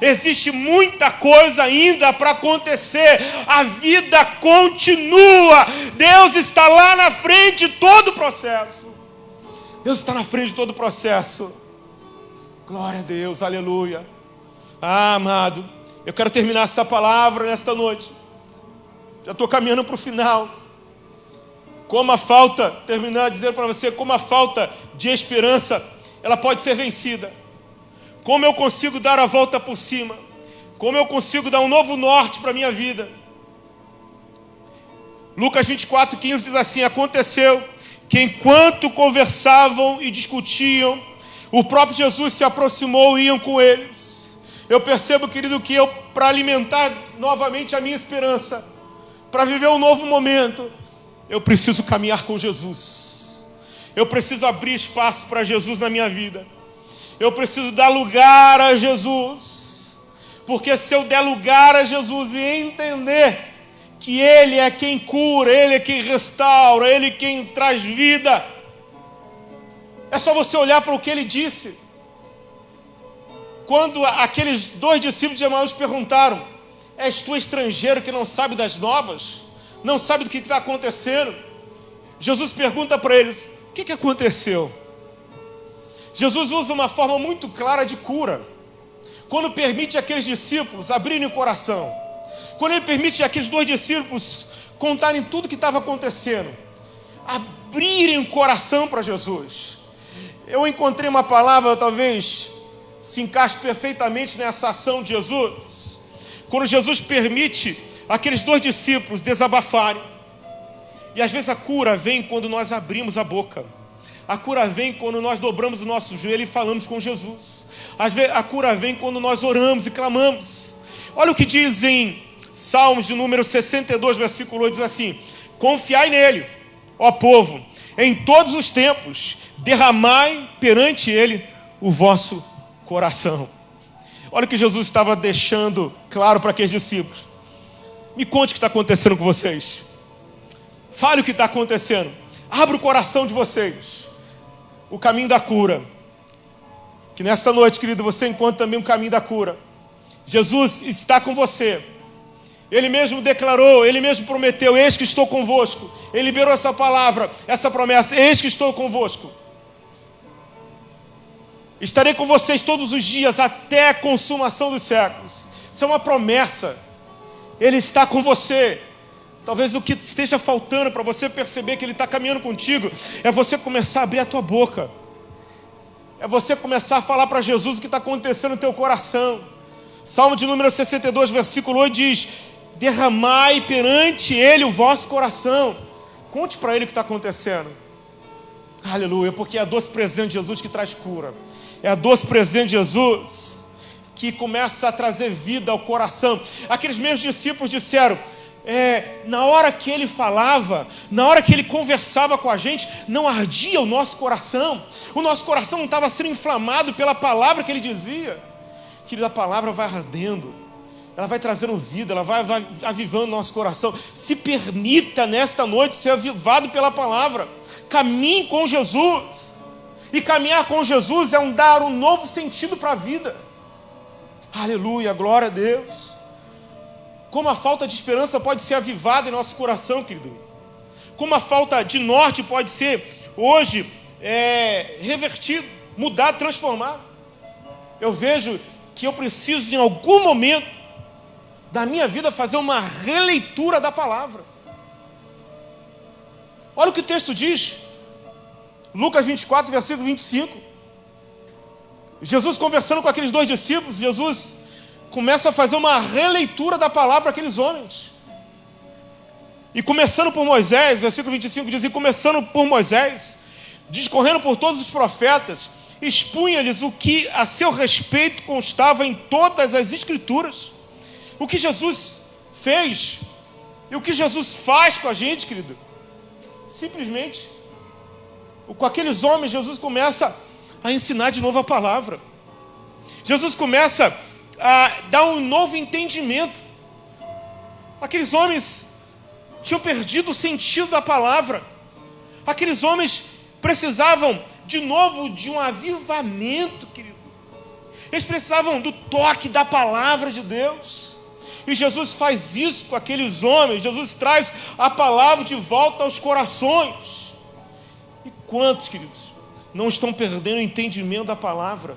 Existe muita coisa ainda para acontecer. A vida continua. Deus está lá na frente de todo o processo. Deus está na frente de todo o processo. Glória a Deus, aleluia. Ah, amado, eu quero terminar essa palavra nesta noite. Já estou caminhando para o final. Terminar dizendo para você, como a falta de esperança, ela pode ser vencida. Como eu consigo dar a volta por cima. Como eu consigo dar um novo norte para a minha vida. Lucas 24, 15 diz assim, aconteceu que enquanto conversavam e discutiam, o próprio Jesus se aproximou e iam com eles. Eu percebo, querido, que eu, para alimentar novamente a minha esperança, para viver um novo momento, eu preciso caminhar com Jesus. Eu preciso abrir espaço para Jesus na minha vida. Eu preciso dar lugar a Jesus. Porque se eu der lugar a Jesus e entender que Ele é quem cura, Ele é quem restaura, Ele é quem traz vida, é só você olhar para o que Ele disse. Quando aqueles 2 discípulos de Emaús perguntaram, és tu estrangeiro que não sabe das novas? Não sabe do que está acontecendo? Jesus pergunta para eles, o que aconteceu? Jesus usa uma forma muito clara de cura. Quando permite aqueles discípulos abrirem o coração. Quando Ele permite aqueles 2 discípulos contarem tudo o que estava acontecendo. Abrirem o coração para Jesus. Eu encontrei uma palavra, talvez se encaixe perfeitamente nessa ação de Jesus. Quando Jesus permite aqueles 2 discípulos desabafarem. E às vezes a cura vem quando nós abrimos a boca. A cura vem quando nós dobramos o nosso joelho e falamos com Jesus. Às vezes a cura vem quando nós oramos e clamamos. Olha o que diz em Salmos de número 62, versículo 8, diz assim, confiai nele, ó povo, em todos os tempos, derramai perante ele o vosso coração. Olha o que Jesus estava deixando claro para aqueles discípulos. Me conte o que está acontecendo com vocês. Fale o que está acontecendo. Abra o coração de vocês. O caminho da cura. Que nesta noite, querido, você encontra também o caminho da cura. Jesus está com você. Ele mesmo declarou, ele mesmo prometeu, eis que estou convosco. Ele liberou essa palavra, essa promessa, eis que estou convosco. Estarei com vocês todos os dias até a consumação dos séculos. Isso é uma promessa. Ele está com você. Talvez o que esteja faltando para você perceber que Ele está caminhando contigo é você começar a abrir a tua boca. É você começar a falar para Jesus o que está acontecendo no teu coração. Salmo de número 62, versículo 8 diz: derramai perante Ele o vosso coração. Conte para Ele o que está acontecendo. Aleluia, porque é a doce presente de Jesus que traz cura. É a doce presente de Jesus que começa a trazer vida ao coração. Aqueles mesmos discípulos disseram, na hora que Ele falava, na hora que Ele conversava com a gente, não ardia o nosso coração. O nosso coração não estava sendo inflamado pela palavra que Ele dizia. Querido, a palavra vai ardendo, ela vai trazendo vida, ela vai avivando o nosso coração. Se permita nesta noite ser avivado pela palavra. Caminhe com Jesus. E caminhar com Jesus é dar um novo sentido para a vida. Aleluia, glória a Deus. Como a falta de esperança pode ser avivada em nosso coração, querido. Como a falta de norte pode ser hoje revertido, mudado, transformado. Eu vejo que eu preciso em algum momento da minha vida fazer uma releitura da palavra. Olha o que o texto diz. Lucas 24, versículo 25. Jesus conversando com aqueles dois discípulos, Jesus começa a fazer uma releitura da palavra para aqueles homens. E começando por Moisés, versículo 25 diz, e começando por Moisés, discorrendo por todos os profetas, expunha-lhes o que a seu respeito constava em todas as escrituras. O que Jesus fez e o que Jesus faz com a gente, querido, simplesmente, com aqueles homens, Jesus começa a ensinar de novo a palavra. Jesus começa a dar um novo entendimento. Aqueles homens tinham perdido o sentido da palavra. Aqueles homens precisavam de novo de um avivamento, querido. Eles precisavam do toque da palavra de Deus. E Jesus faz isso com aqueles homens. Jesus traz a palavra de volta aos corações. E quantos, queridos, não estão perdendo o entendimento da palavra?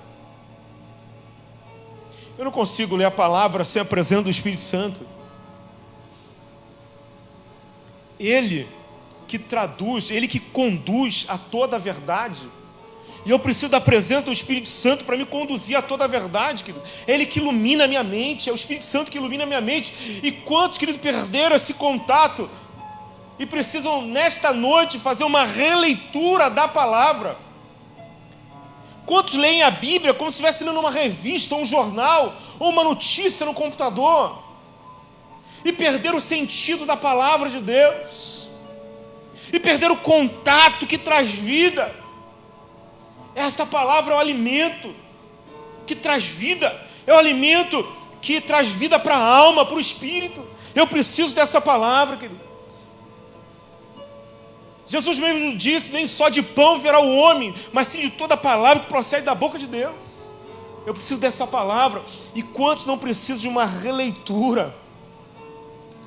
Eu não consigo ler a palavra sem a presença do Espírito Santo. Ele que traduz, Ele que conduz a toda a verdade. E eu preciso da presença do Espírito Santo para me conduzir a toda a verdade, querido. Ele que ilumina a minha mente, é o Espírito Santo que ilumina a minha mente. E quantos, querido, perderam esse contato e precisam nesta noite fazer uma releitura da palavra? Quantos leem a Bíblia como se estivesse lendo uma revista, ou um jornal, ou uma notícia no computador, e perderam o sentido da palavra de Deus, e perderam o contato que traz vida? Esta palavra é o alimento que traz vida, é o alimento que traz vida para a alma, para o espírito. Eu preciso dessa palavra, querido. Jesus mesmo disse, nem só de pão viverá o homem, mas sim de toda a palavra que procede da boca de Deus. Eu preciso dessa palavra. E quantos não precisam de uma releitura?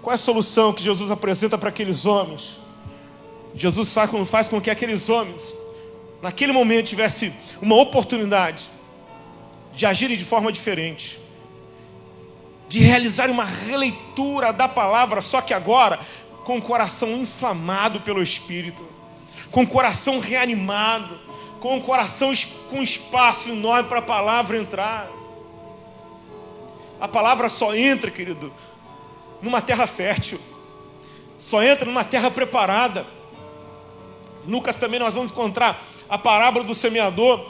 Qual é a solução que Jesus apresenta para aqueles homens? Jesus faz com que aqueles homens, naquele momento, tivessem uma oportunidade de agirem de forma diferente, de realizarem uma releitura da palavra, só que agora com o coração inflamado pelo Espírito, com o coração reanimado, com o coração com espaço enorme para a palavra entrar. A palavra só entra, querido, numa terra fértil, só entra numa terra preparada. Em Lucas também nós vamos encontrar a parábola do semeador.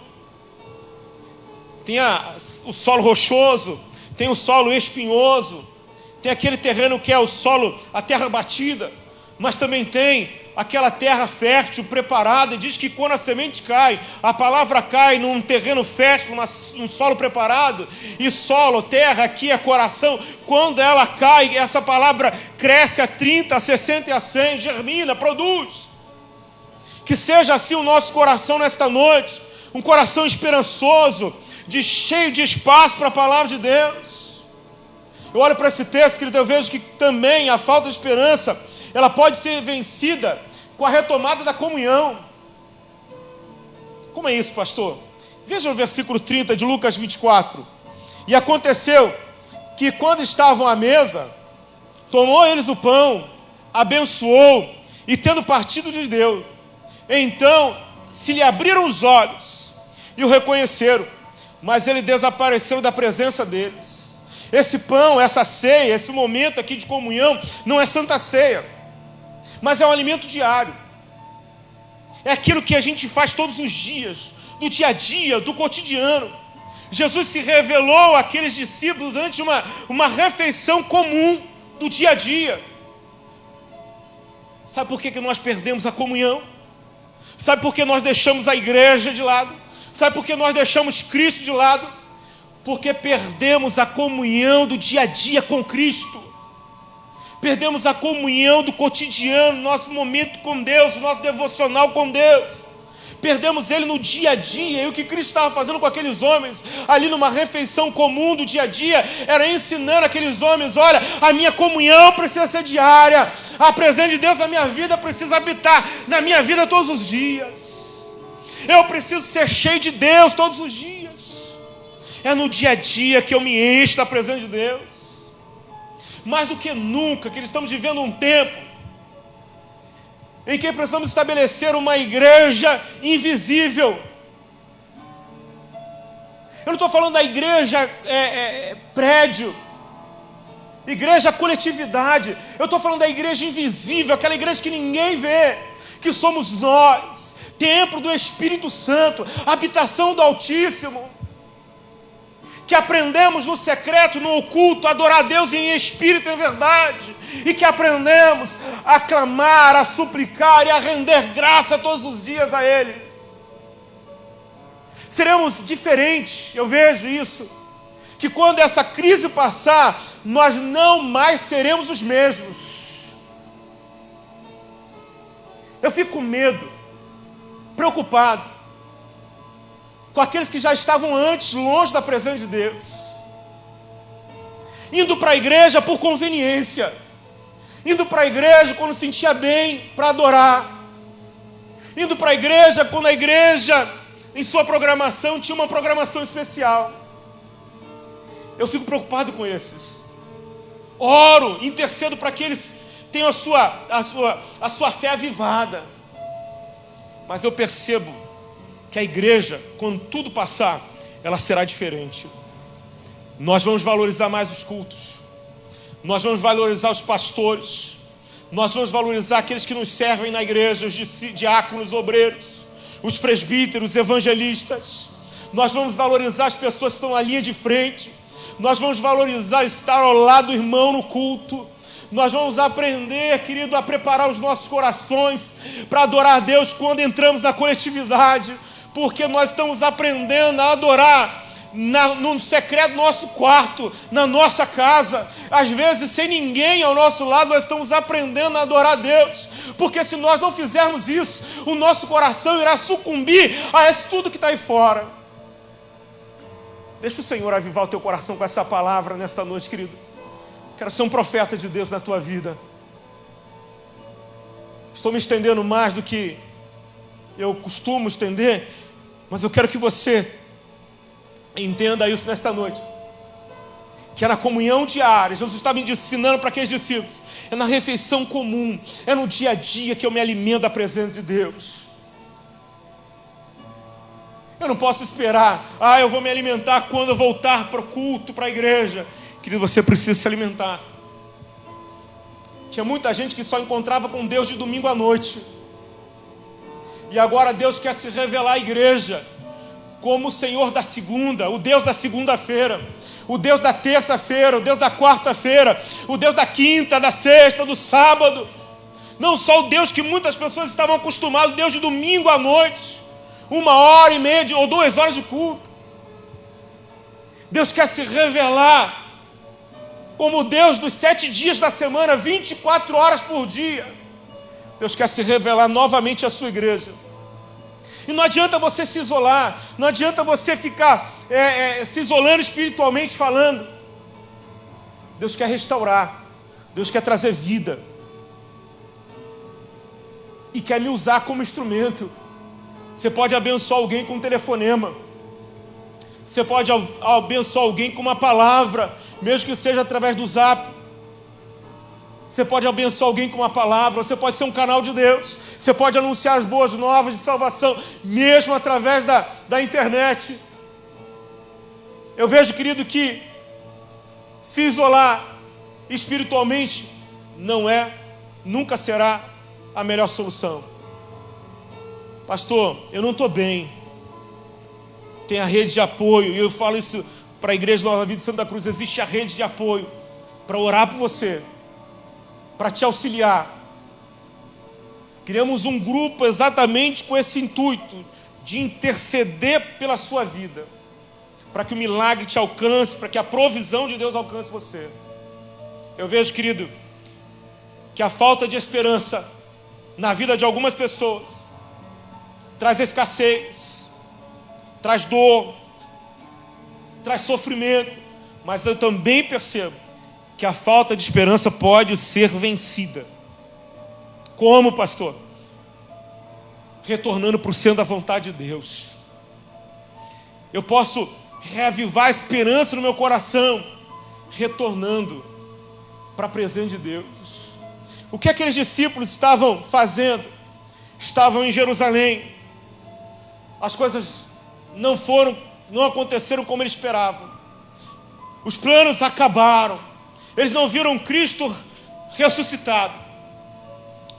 Tem o solo rochoso, tem o solo espinhoso, tem aquele terreno que é o solo, a terra batida, mas também tem aquela terra fértil, preparada, e diz que quando a semente cai, a palavra cai num terreno fértil, num solo preparado, e solo, terra, aqui é coração, quando ela cai, essa palavra cresce a 30, a 60 e a 100, germina, produz. Que seja assim o nosso coração nesta noite, um coração esperançoso, cheio de espaço para a palavra de Deus. Eu olho para esse texto, querido, eu vejo que também a falta de esperança, ela pode ser vencida com a retomada da comunhão. Como é isso, pastor? Veja o versículo 30 de Lucas 24. E aconteceu que quando estavam à mesa, tomou eles o pão, abençoou, e tendo partido de Deus, então se lhe abriram os olhos e o reconheceram, mas ele desapareceu da presença deles. Esse pão, essa ceia, esse momento aqui de comunhão, não é santa ceia, mas é um alimento diário. É aquilo que a gente faz todos os dias, do dia a dia, do cotidiano. Jesus se revelou àqueles discípulos durante uma refeição comum do dia a dia. Sabe por que nós perdemos a comunhão? Sabe por que nós deixamos a igreja de lado? Sabe por que nós deixamos Cristo de lado? Porque perdemos a comunhão do dia a dia com Cristo. Perdemos a comunhão do cotidiano, nosso momento com Deus, o nosso devocional com Deus. Perdemos ele no dia a dia. E o que Cristo estava fazendo com aqueles homens, ali numa refeição comum do dia a dia, era ensinando aqueles homens: olha, a minha comunhão precisa ser diária. A presença de Deus na minha vida precisa habitar na minha vida todos os dias. Eu preciso ser cheio de Deus todos os dias. É no dia a dia que eu me encho da presença de Deus. Mais do que nunca, que estamos vivendo um tempo em que precisamos estabelecer uma igreja invisível. Eu não estou falando da igreja prédio, igreja coletividade. Eu estou falando da igreja invisível, aquela igreja que ninguém vê, que somos nós, templo do Espírito Santo, habitação do Altíssimo, que aprendemos no secreto, no oculto, a adorar a Deus em espírito e em verdade, e que aprendemos a clamar, a suplicar e a render graça todos os dias a Ele. Seremos diferentes, eu vejo isso, que quando essa crise passar, nós não mais seremos os mesmos. Eu fico com medo, preocupado, com aqueles que já estavam antes longe da presença de Deus, indo para a igreja por conveniência, indo para a igreja quando sentia bem para adorar, indo para a igreja quando a igreja em sua programação tinha uma programação especial. Eu fico preocupado com esses. Oro, intercedo para que eles tenham a sua fé avivada, mas eu percebo que a igreja, quando tudo passar, ela será diferente. Nós vamos valorizar mais os cultos, nós vamos valorizar os pastores, nós vamos valorizar aqueles que nos servem na igreja, os diáconos, obreiros, os presbíteros, evangelistas. Nós vamos valorizar as pessoas que estão na linha de frente, nós vamos valorizar estar ao lado do irmão no culto. Nós vamos aprender, querido, a preparar os nossos corações para adorar a Deus quando entramos na coletividade, porque nós estamos aprendendo a adorar no secreto do nosso quarto, na nossa casa. Às vezes, sem ninguém ao nosso lado, nós estamos aprendendo a adorar a Deus, porque se nós não fizermos isso, o nosso coração irá sucumbir a isso tudo que está aí fora. Deixa o Senhor avivar o teu coração com essa palavra nesta noite, querido. Quero ser um profeta de Deus na tua vida. Estou me estendendo mais do que eu costumo estender, mas eu quero que você entenda isso nesta noite. Que é na comunhão diária. Jesus estava me ensinando para aqueles discípulos. É na refeição comum. É no dia a dia que eu me alimento da presença de Deus. Eu não posso esperar. Eu vou me alimentar quando eu voltar para o culto, para a igreja. Querido, você precisa se alimentar. Tinha muita gente que só encontrava com Deus de domingo à noite. E agora Deus quer se revelar à igreja como o Senhor da segunda, o Deus da segunda-feira, o Deus da terça-feira, o Deus da quarta-feira, o Deus da quinta, da sexta, do sábado. Não só o Deus que muitas pessoas estavam acostumadas, o Deus de domingo à noite, 1h30 ou 2 horas de culto. Deus quer se revelar como o Deus dos 7 dias da semana, 24 horas por dia. Deus quer se revelar novamente à sua igreja. E não adianta você se isolar, não adianta você ficar se isolando espiritualmente falando. Deus quer restaurar, Deus quer trazer vida. E quer me usar como instrumento. Você pode abençoar alguém com um telefonema. Você pode abençoar alguém com uma palavra, mesmo que seja através do Zap. Você pode abençoar alguém com uma palavra. Você pode ser um canal de Deus. Você pode anunciar as boas novas de salvação, mesmo através da internet. Eu vejo, querido, que se isolar espiritualmente nunca será a melhor solução. Pastor, eu não estou bem. Tem a rede de apoio, e eu falo isso para a Igreja Nova Vida de Santa Cruz. Existe a rede de apoio para orar por você, para te auxiliar. Criamos um grupo exatamente com esse intuito de interceder pela sua vida, para que o milagre te alcance, para que a provisão de Deus alcance você. Eu vejo, querido, que a falta de esperança na vida de algumas pessoas traz escassez, traz dor, traz sofrimento, mas eu também percebo que a falta de esperança pode ser vencida. Como, pastor? Retornando para o centro da vontade de Deus. Eu posso reavivar a esperança no meu coração, retornando para a presença de Deus. O que aqueles discípulos estavam fazendo? Estavam em Jerusalém. As coisas não aconteceram como eles esperavam. Os planos acabaram. Eles não viram Cristo ressuscitado.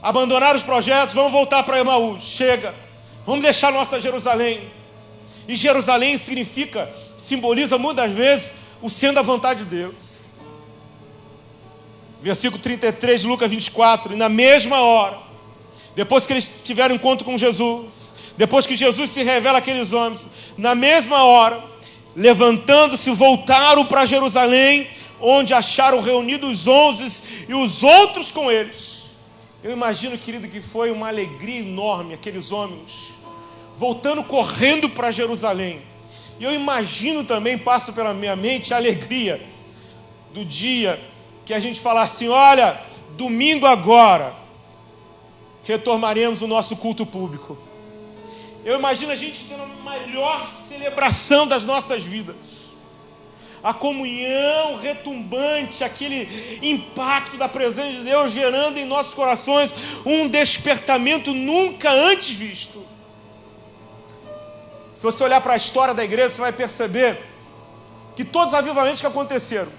Abandonaram os projetos, vamos voltar para Emaús. Chega, vamos deixar nossa Jerusalém. E Jerusalém simboliza muitas vezes o centro da vontade de Deus. Versículo 33 de Lucas 24. E na mesma hora, depois que eles tiveram encontro com Jesus, depois que Jesus se revela àqueles homens, na mesma hora, levantando-se, voltaram para Jerusalém, onde acharam reunidos os 11 e os outros com eles. Eu imagino, querido, que foi uma alegria enorme, aqueles homens voltando correndo para Jerusalém. E eu imagino também, passa pela minha mente, a alegria do dia que a gente fala assim: olha, domingo agora retomaremos o nosso culto público. Eu imagino a gente tendo a melhor celebração das nossas vidas. A comunhão retumbante, aquele impacto da presença de Deus gerando em nossos corações um despertamento nunca antes visto. Se você olhar para a história da igreja, você vai perceber que todos os avivamentos que aconteceram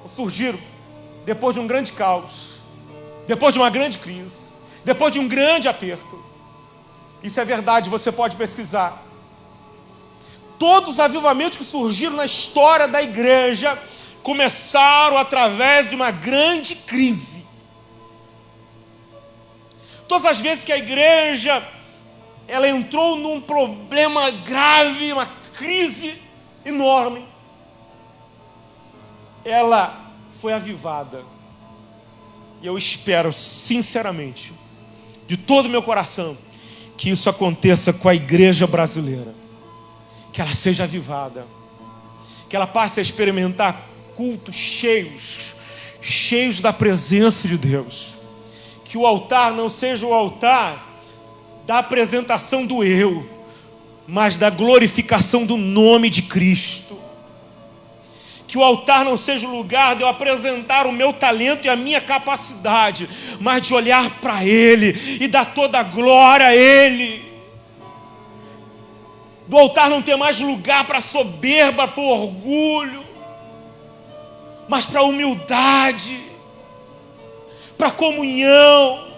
surgiram depois de um grande caos, depois de uma grande crise, depois de um grande aperto. Isso é verdade, você pode pesquisar. Todos os avivamentos que surgiram na história da igreja começaram através de uma grande crise. Todas as vezes que a igreja ela entrou num problema grave, uma crise enorme, ela foi avivada. E eu espero, sinceramente, de todo o meu coração, que isso aconteça com a igreja brasileira. Que ela seja avivada. Que ela passe a experimentar cultos cheios da presença de Deus. Que o altar não seja o altar da apresentação do eu, mas da glorificação do nome de Cristo. Que o altar não seja o lugar de eu apresentar o meu talento e a minha capacidade, mas de olhar para Ele e dar toda a glória a Ele. Do altar não ter mais lugar para soberba, para orgulho, mas para humildade, para comunhão,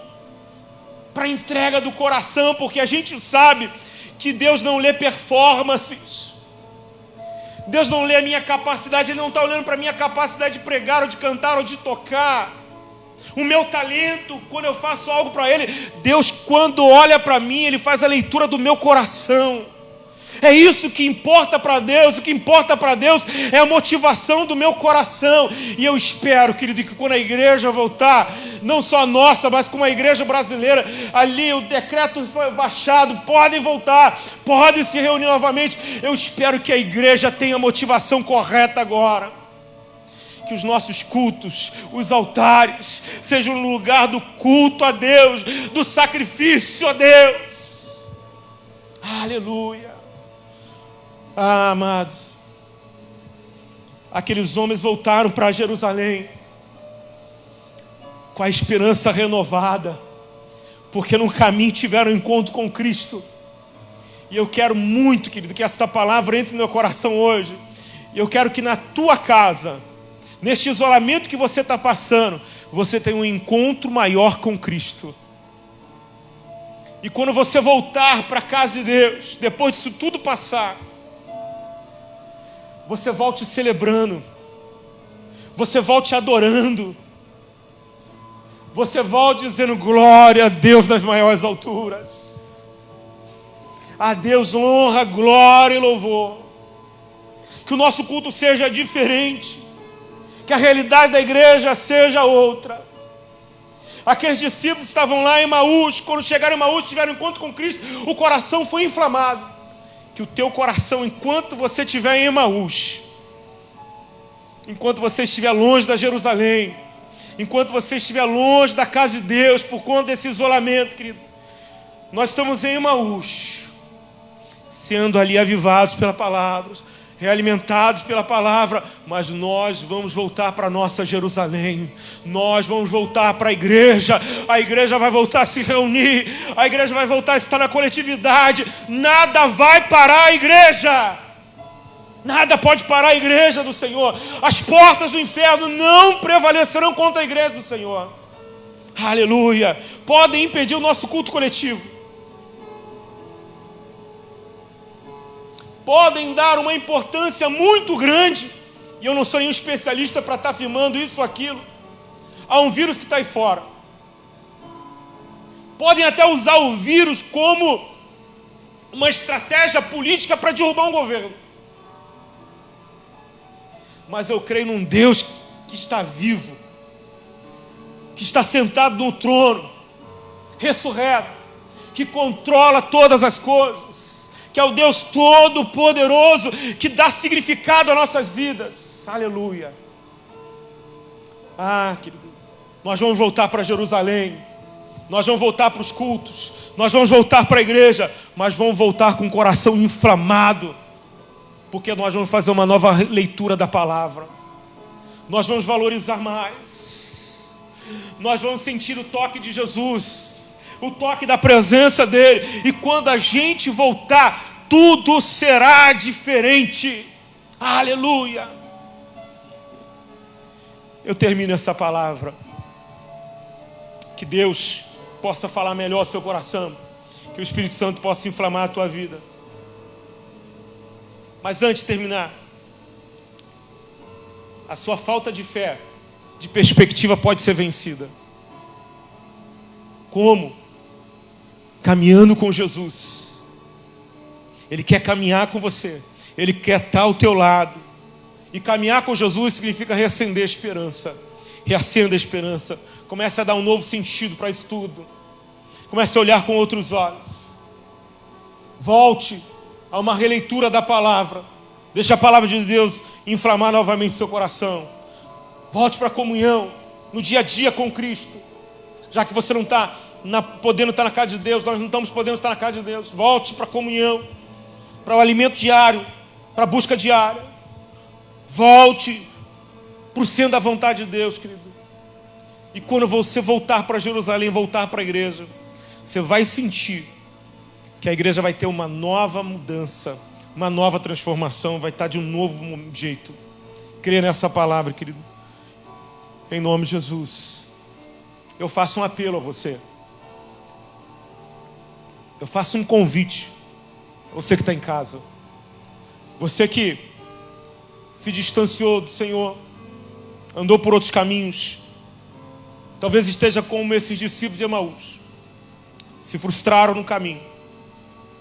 para entrega do coração, porque a gente sabe que Deus não lê performances. Deus não lê a minha capacidade, Ele não está olhando para a minha capacidade de pregar, ou de cantar, ou de tocar. O meu talento, quando eu faço algo para Ele, Deus, quando olha para mim, Ele faz a leitura do meu coração. É isso que importa para Deus. O que importa para Deus é a motivação do meu coração. E eu espero, querido, que quando a igreja voltar, não só a nossa, mas como a igreja brasileira, ali o decreto foi baixado, podem voltar, podem se reunir novamente. Eu espero que a igreja tenha a motivação correta agora. Que os nossos cultos, os altares, sejam um lugar do culto a Deus, do sacrifício a Deus. Aleluia. Ah, amados, aqueles homens voltaram para Jerusalém com a esperança renovada, porque no caminho tiveram um encontro com Cristo. E eu quero muito, querido, que esta palavra entre no meu coração hoje. E eu quero que na tua casa, neste isolamento que você está passando, você tenha um encontro maior com Cristo. E quando você voltar para a casa de Deus, depois disso tudo passar, você volte celebrando, você volte adorando, você volte dizendo glória a Deus nas maiores alturas. A Deus honra, glória e louvor. Que o nosso culto seja diferente, que a realidade da igreja seja outra. Aqueles discípulos estavam lá em Emaús, quando chegaram em Emaús, tiveram um encontro com Cristo, o coração foi inflamado. Que o teu coração, enquanto você estiver em Emaús, enquanto você estiver longe da Jerusalém, enquanto você estiver longe da casa de Deus, por conta desse isolamento, querido, nós estamos em Emaús, sendo ali avivados pela palavra, realimentados pela palavra, mas nós vamos voltar para a nossa Jerusalém, nós vamos voltar para a igreja vai voltar a se reunir, a igreja vai voltar a estar na coletividade, nada vai parar a igreja, nada pode parar a igreja do Senhor, as portas do inferno não prevalecerão contra a igreja do Senhor, aleluia. Podem impedir o nosso culto coletivo, podem dar uma importância muito grande, e eu não sou nenhum especialista para estar afirmando isso ou aquilo, a um vírus que está aí fora. Podem até usar o vírus como uma estratégia política para derrubar um governo. Mas eu creio num Deus que está vivo, que está sentado no trono, ressurreto, que controla todas as coisas, que é o Deus Todo-Poderoso, que dá significado às nossas vidas. Aleluia. Ah, querido, nós vamos voltar para Jerusalém, nós vamos voltar para os cultos, nós vamos voltar para a igreja, mas vamos voltar com o coração inflamado, porque nós vamos fazer uma nova leitura da palavra, nós vamos valorizar mais, nós vamos sentir o toque de Jesus, o toque da presença dele, e quando a gente voltar, tudo será diferente. Aleluia. Eu termino essa palavra, que Deus possa falar melhor ao seu coração, que o Espírito Santo possa inflamar a tua vida. Mas antes de terminar, a sua falta de fé, de perspectiva pode ser vencida. Como? Caminhando com Jesus. Ele quer caminhar com você, Ele quer estar ao teu lado. E caminhar com Jesus significa reacender a esperança. Reacenda a esperança. Comece a dar um novo sentido para isso tudo. Comece a olhar com outros olhos. Volte a uma releitura da palavra. Deixe a palavra de Deus inflamar novamente seu coração. Volte para a comunhão, no dia a dia com Cristo. Já que você não está podendo estar na casa de Deus, nós não estamos podendo estar na casa de Deus. Volte para a comunhão, para o alimento diário, para a busca diária. Volte para o centro da vontade de Deus, querido. E quando você voltar para Jerusalém, voltar para a igreja, você vai sentir que a igreja vai ter uma nova mudança, uma nova transformação, vai estar de um novo jeito. Creia nessa palavra, querido. Em nome de Jesus. Eu faço um apelo a você. Eu faço um convite. Você que está em casa. Você que se distanciou do Senhor, andou por outros caminhos, Talvez esteja como esses discípulos de Emaús. Se frustraram no caminho,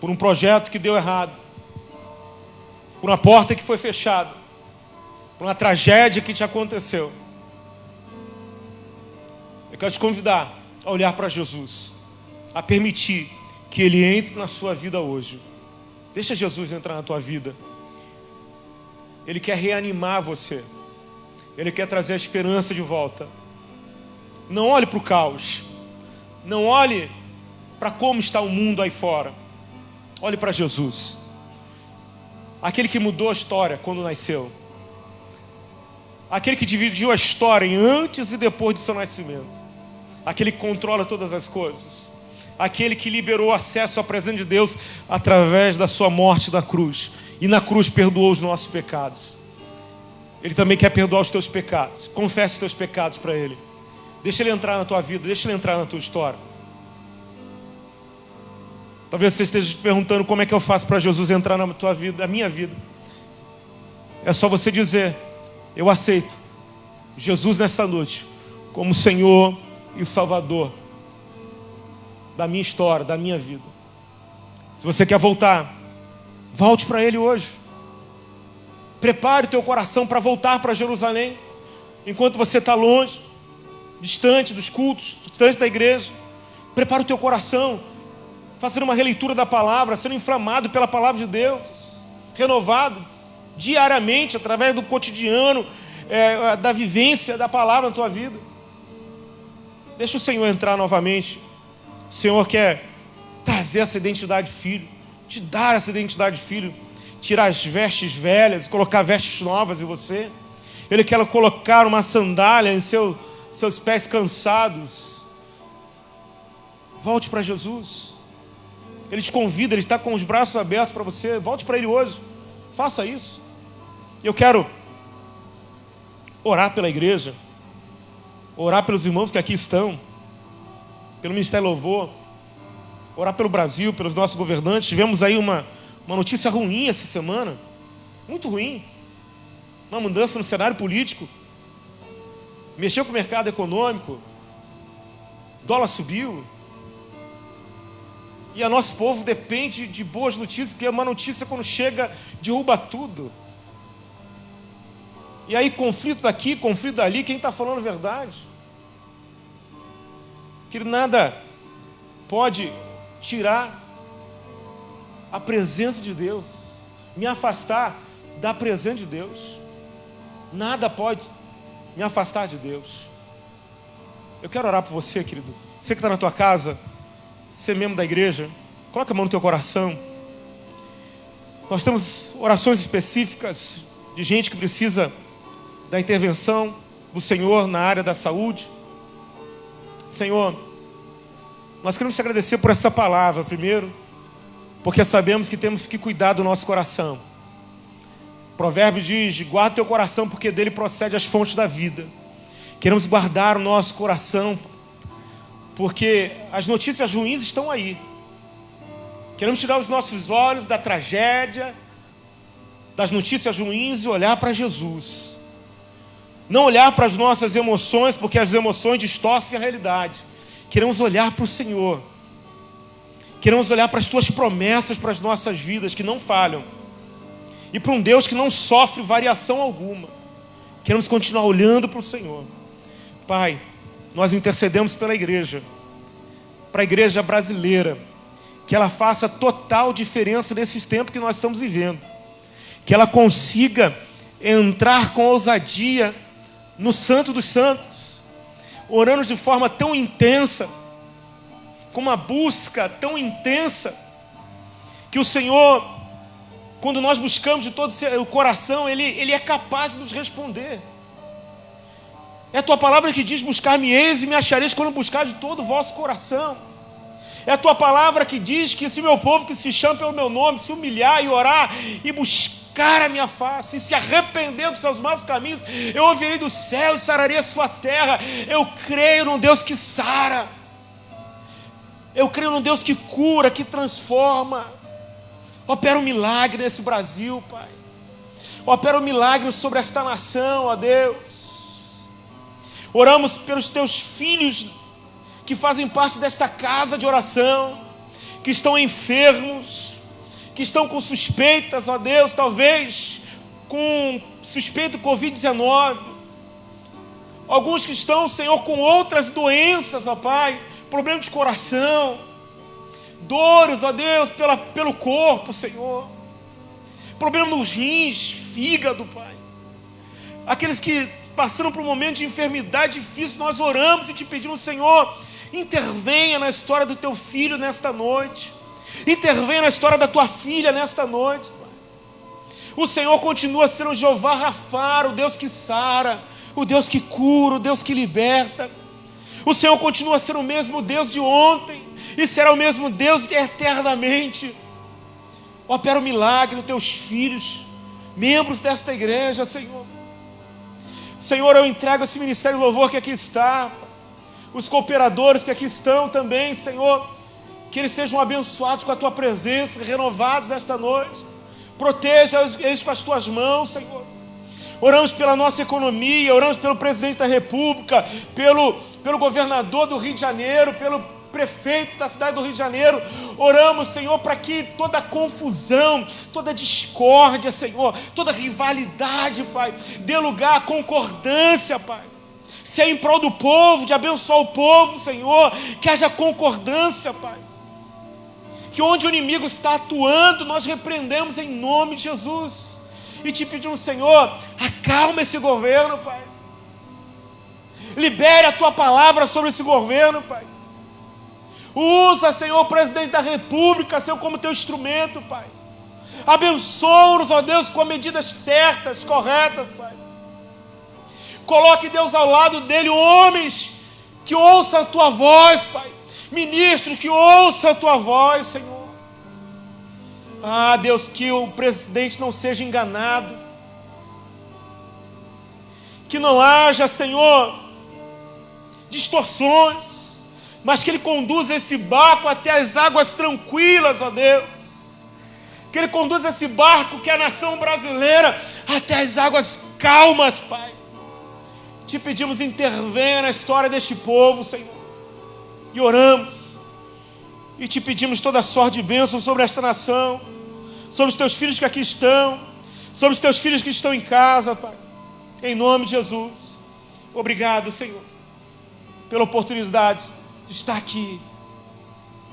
por um projeto que deu errado, por uma porta que foi fechada, por uma tragédia que te aconteceu. Eu quero te convidar a olhar para Jesus, a permitir que Ele entre na sua vida hoje. Deixa Jesus entrar na tua vida. Ele quer reanimar você. Ele quer trazer a esperança de volta. Não olhe para o caos. Não olhe para como está o mundo aí fora. Olhe para Jesus. Aquele que mudou a história quando nasceu. Aquele que dividiu a história em antes e depois de seu nascimento. Aquele que controla todas as coisas. Aquele que liberou acesso à presença de Deus através da sua morte na cruz. E na cruz perdoou os nossos pecados. Ele também quer perdoar os teus pecados. Confesse os teus pecados para Ele. Deixa Ele entrar na tua vida, deixa Ele entrar na tua história. Talvez você esteja se perguntando como é que eu faço para Jesus entrar na tua vida, na minha vida. É só você dizer: eu aceito Jesus nessa noite como Senhor e Salvador da minha história, da minha vida. Se você quer voltar, volte para Ele hoje. Prepare o teu coração para voltar para Jerusalém. Enquanto você está longe, distante dos cultos, distante da igreja, prepare o teu coração, fazendo uma releitura da palavra, sendo inflamado pela palavra de Deus, renovado diariamente, através do cotidiano, da vivência da palavra na tua vida. Deixa o Senhor entrar novamente. O Senhor quer trazer essa identidade de filho, te dar essa identidade de filho, tirar as vestes velhas, colocar vestes novas em você. Ele quer colocar uma sandália em seus pés cansados. Volte para Jesus. Ele te convida, Ele está com os braços abertos para você. Volte para Ele hoje. Faça isso. Eu quero orar pela igreja, orar pelos irmãos que aqui estão, pelo Ministério Louvor, orar pelo Brasil, pelos nossos governantes. Tivemos aí uma notícia ruim essa semana, muito ruim, uma mudança no cenário político, mexeu com o mercado econômico, dólar subiu, e o nosso povo depende de boas notícias, porque uma notícia quando chega derruba tudo. E aí conflito daqui, conflito dali, quem está falando a verdade? Que nada pode tirar a presença de Deus, me afastar da presença de Deus. Nada pode me afastar de Deus. Eu quero orar por você, querido. Você que está na tua casa, você é membro da igreja, coloca a mão no teu coração. Nós temos orações específicas de gente que precisa da intervenção do Senhor na área da saúde. Senhor, nós queremos te agradecer por essa palavra, primeiro, porque sabemos que temos que cuidar do nosso coração. O provérbio diz: guarda teu coração, porque dele procede as fontes da vida. Queremos guardar o nosso coração, porque as notícias ruins estão aí. Queremos tirar os nossos olhos da tragédia, das notícias ruins, e olhar para Jesus. Não olhar para as nossas emoções, porque as emoções distorcem a realidade. Queremos olhar para o Senhor. Queremos olhar para as tuas promessas para as nossas vidas, que não falham. E para um Deus que não sofre variação alguma. Queremos continuar olhando para o Senhor. Pai, nós intercedemos pela igreja, para a igreja brasileira, que ela faça total diferença nesses tempos que nós estamos vivendo. Que ela consiga entrar com ousadia no Santo dos Santos, orando de forma tão intensa, com uma busca tão intensa, que o Senhor, quando nós buscamos de todo o coração, Ele é capaz de nos responder. É a tua palavra que diz: buscar-me-eis e me achareis quando buscar de todo o vosso coração. É a tua palavra que diz que se meu povo que se chama pelo meu nome se humilhar e orar e buscar a minha face e se arrepender dos seus maus caminhos, eu ouvirei do céu e sararei a sua terra. Eu creio num Deus que sara. Eu creio num Deus que cura, que transforma. Opera um milagre nesse Brasil, Pai. Opera um milagre sobre esta nação, ó Deus. Oramos pelos teus filhos que fazem parte desta casa de oração, que estão enfermos, que estão com suspeitas, ó Deus, talvez com suspeita do Covid-19. Alguns que estão, Senhor, com outras doenças, ó Pai, problema de coração, dores, ó Deus, pelo corpo, Senhor, problema nos rins, fígado, Pai. Aqueles que passaram por um momento de enfermidade difícil, nós oramos e te pedimos, Senhor, intervenha na história do teu filho nesta noite, intervenha na história da tua filha nesta noite, Pai. O Senhor continua sendo o Jeová Rafá, o Deus que sara, o Deus que cura, o Deus que liberta. O Senhor continua sendo o mesmo Deus de ontem e será o mesmo Deus eternamente. Opera o milagre nos teus filhos, membros desta igreja, Senhor. Senhor, eu entrego esse ministério de louvor que aqui está, os cooperadores que aqui estão também, Senhor, que eles sejam abençoados com a tua presença, renovados nesta noite. Proteja eles com as tuas mãos, Senhor. Oramos pela nossa economia, oramos pelo presidente da República, pelo governador do Rio de Janeiro, pelo prefeito da cidade do Rio de Janeiro. Oramos, Senhor, para que toda confusão, toda discórdia, Senhor, toda rivalidade, Pai, dê lugar à concordância, Pai. Se é em prol do povo, de abençoar o povo, Senhor, que haja concordância, Pai. Que onde o inimigo está atuando, nós repreendemos em nome de Jesus. E te pedimos, Senhor, acalma esse governo, Pai. Libere a tua palavra sobre esse governo, Pai. Usa, Senhor, o presidente da República, Senhor, como teu instrumento, Pai. Abençoa-nos, ó Deus, com medidas certas, corretas, Pai. Coloque, Deus, ao lado dele homens que ouçam a tua voz, Pai. Ministros que ouçam a tua voz, Senhor. Ah, Deus, que o presidente não seja enganado. Que não haja, Senhor, distorções, mas que ele conduza esse barco até as águas tranquilas, ó Deus. Que ele conduza esse barco, que é a nação brasileira, até as águas calmas, Pai. Te pedimos, intervenha na história deste povo, Senhor. E oramos, e te pedimos toda sorte de bênção sobre esta nação, sobre os teus filhos que aqui estão, sobre os teus filhos que estão em casa, Pai. Em nome de Jesus. Obrigado, Senhor, pela oportunidade de estar aqui.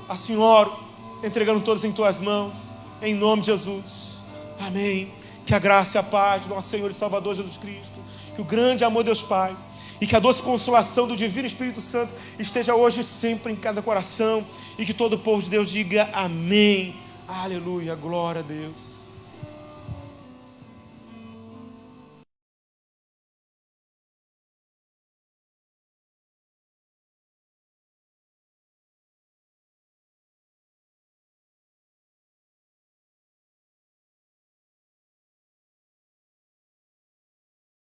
A Senhora, entregando todos em tuas mãos, em nome de Jesus. Amém. Que a graça e a paz do nosso Senhor e Salvador Jesus Cristo, que o grande amor de Deus Pai e que a doce consolação do Divino Espírito Santo esteja hoje e sempre em cada coração, e que todo o povo de Deus diga amém. Aleluia, glória a Deus.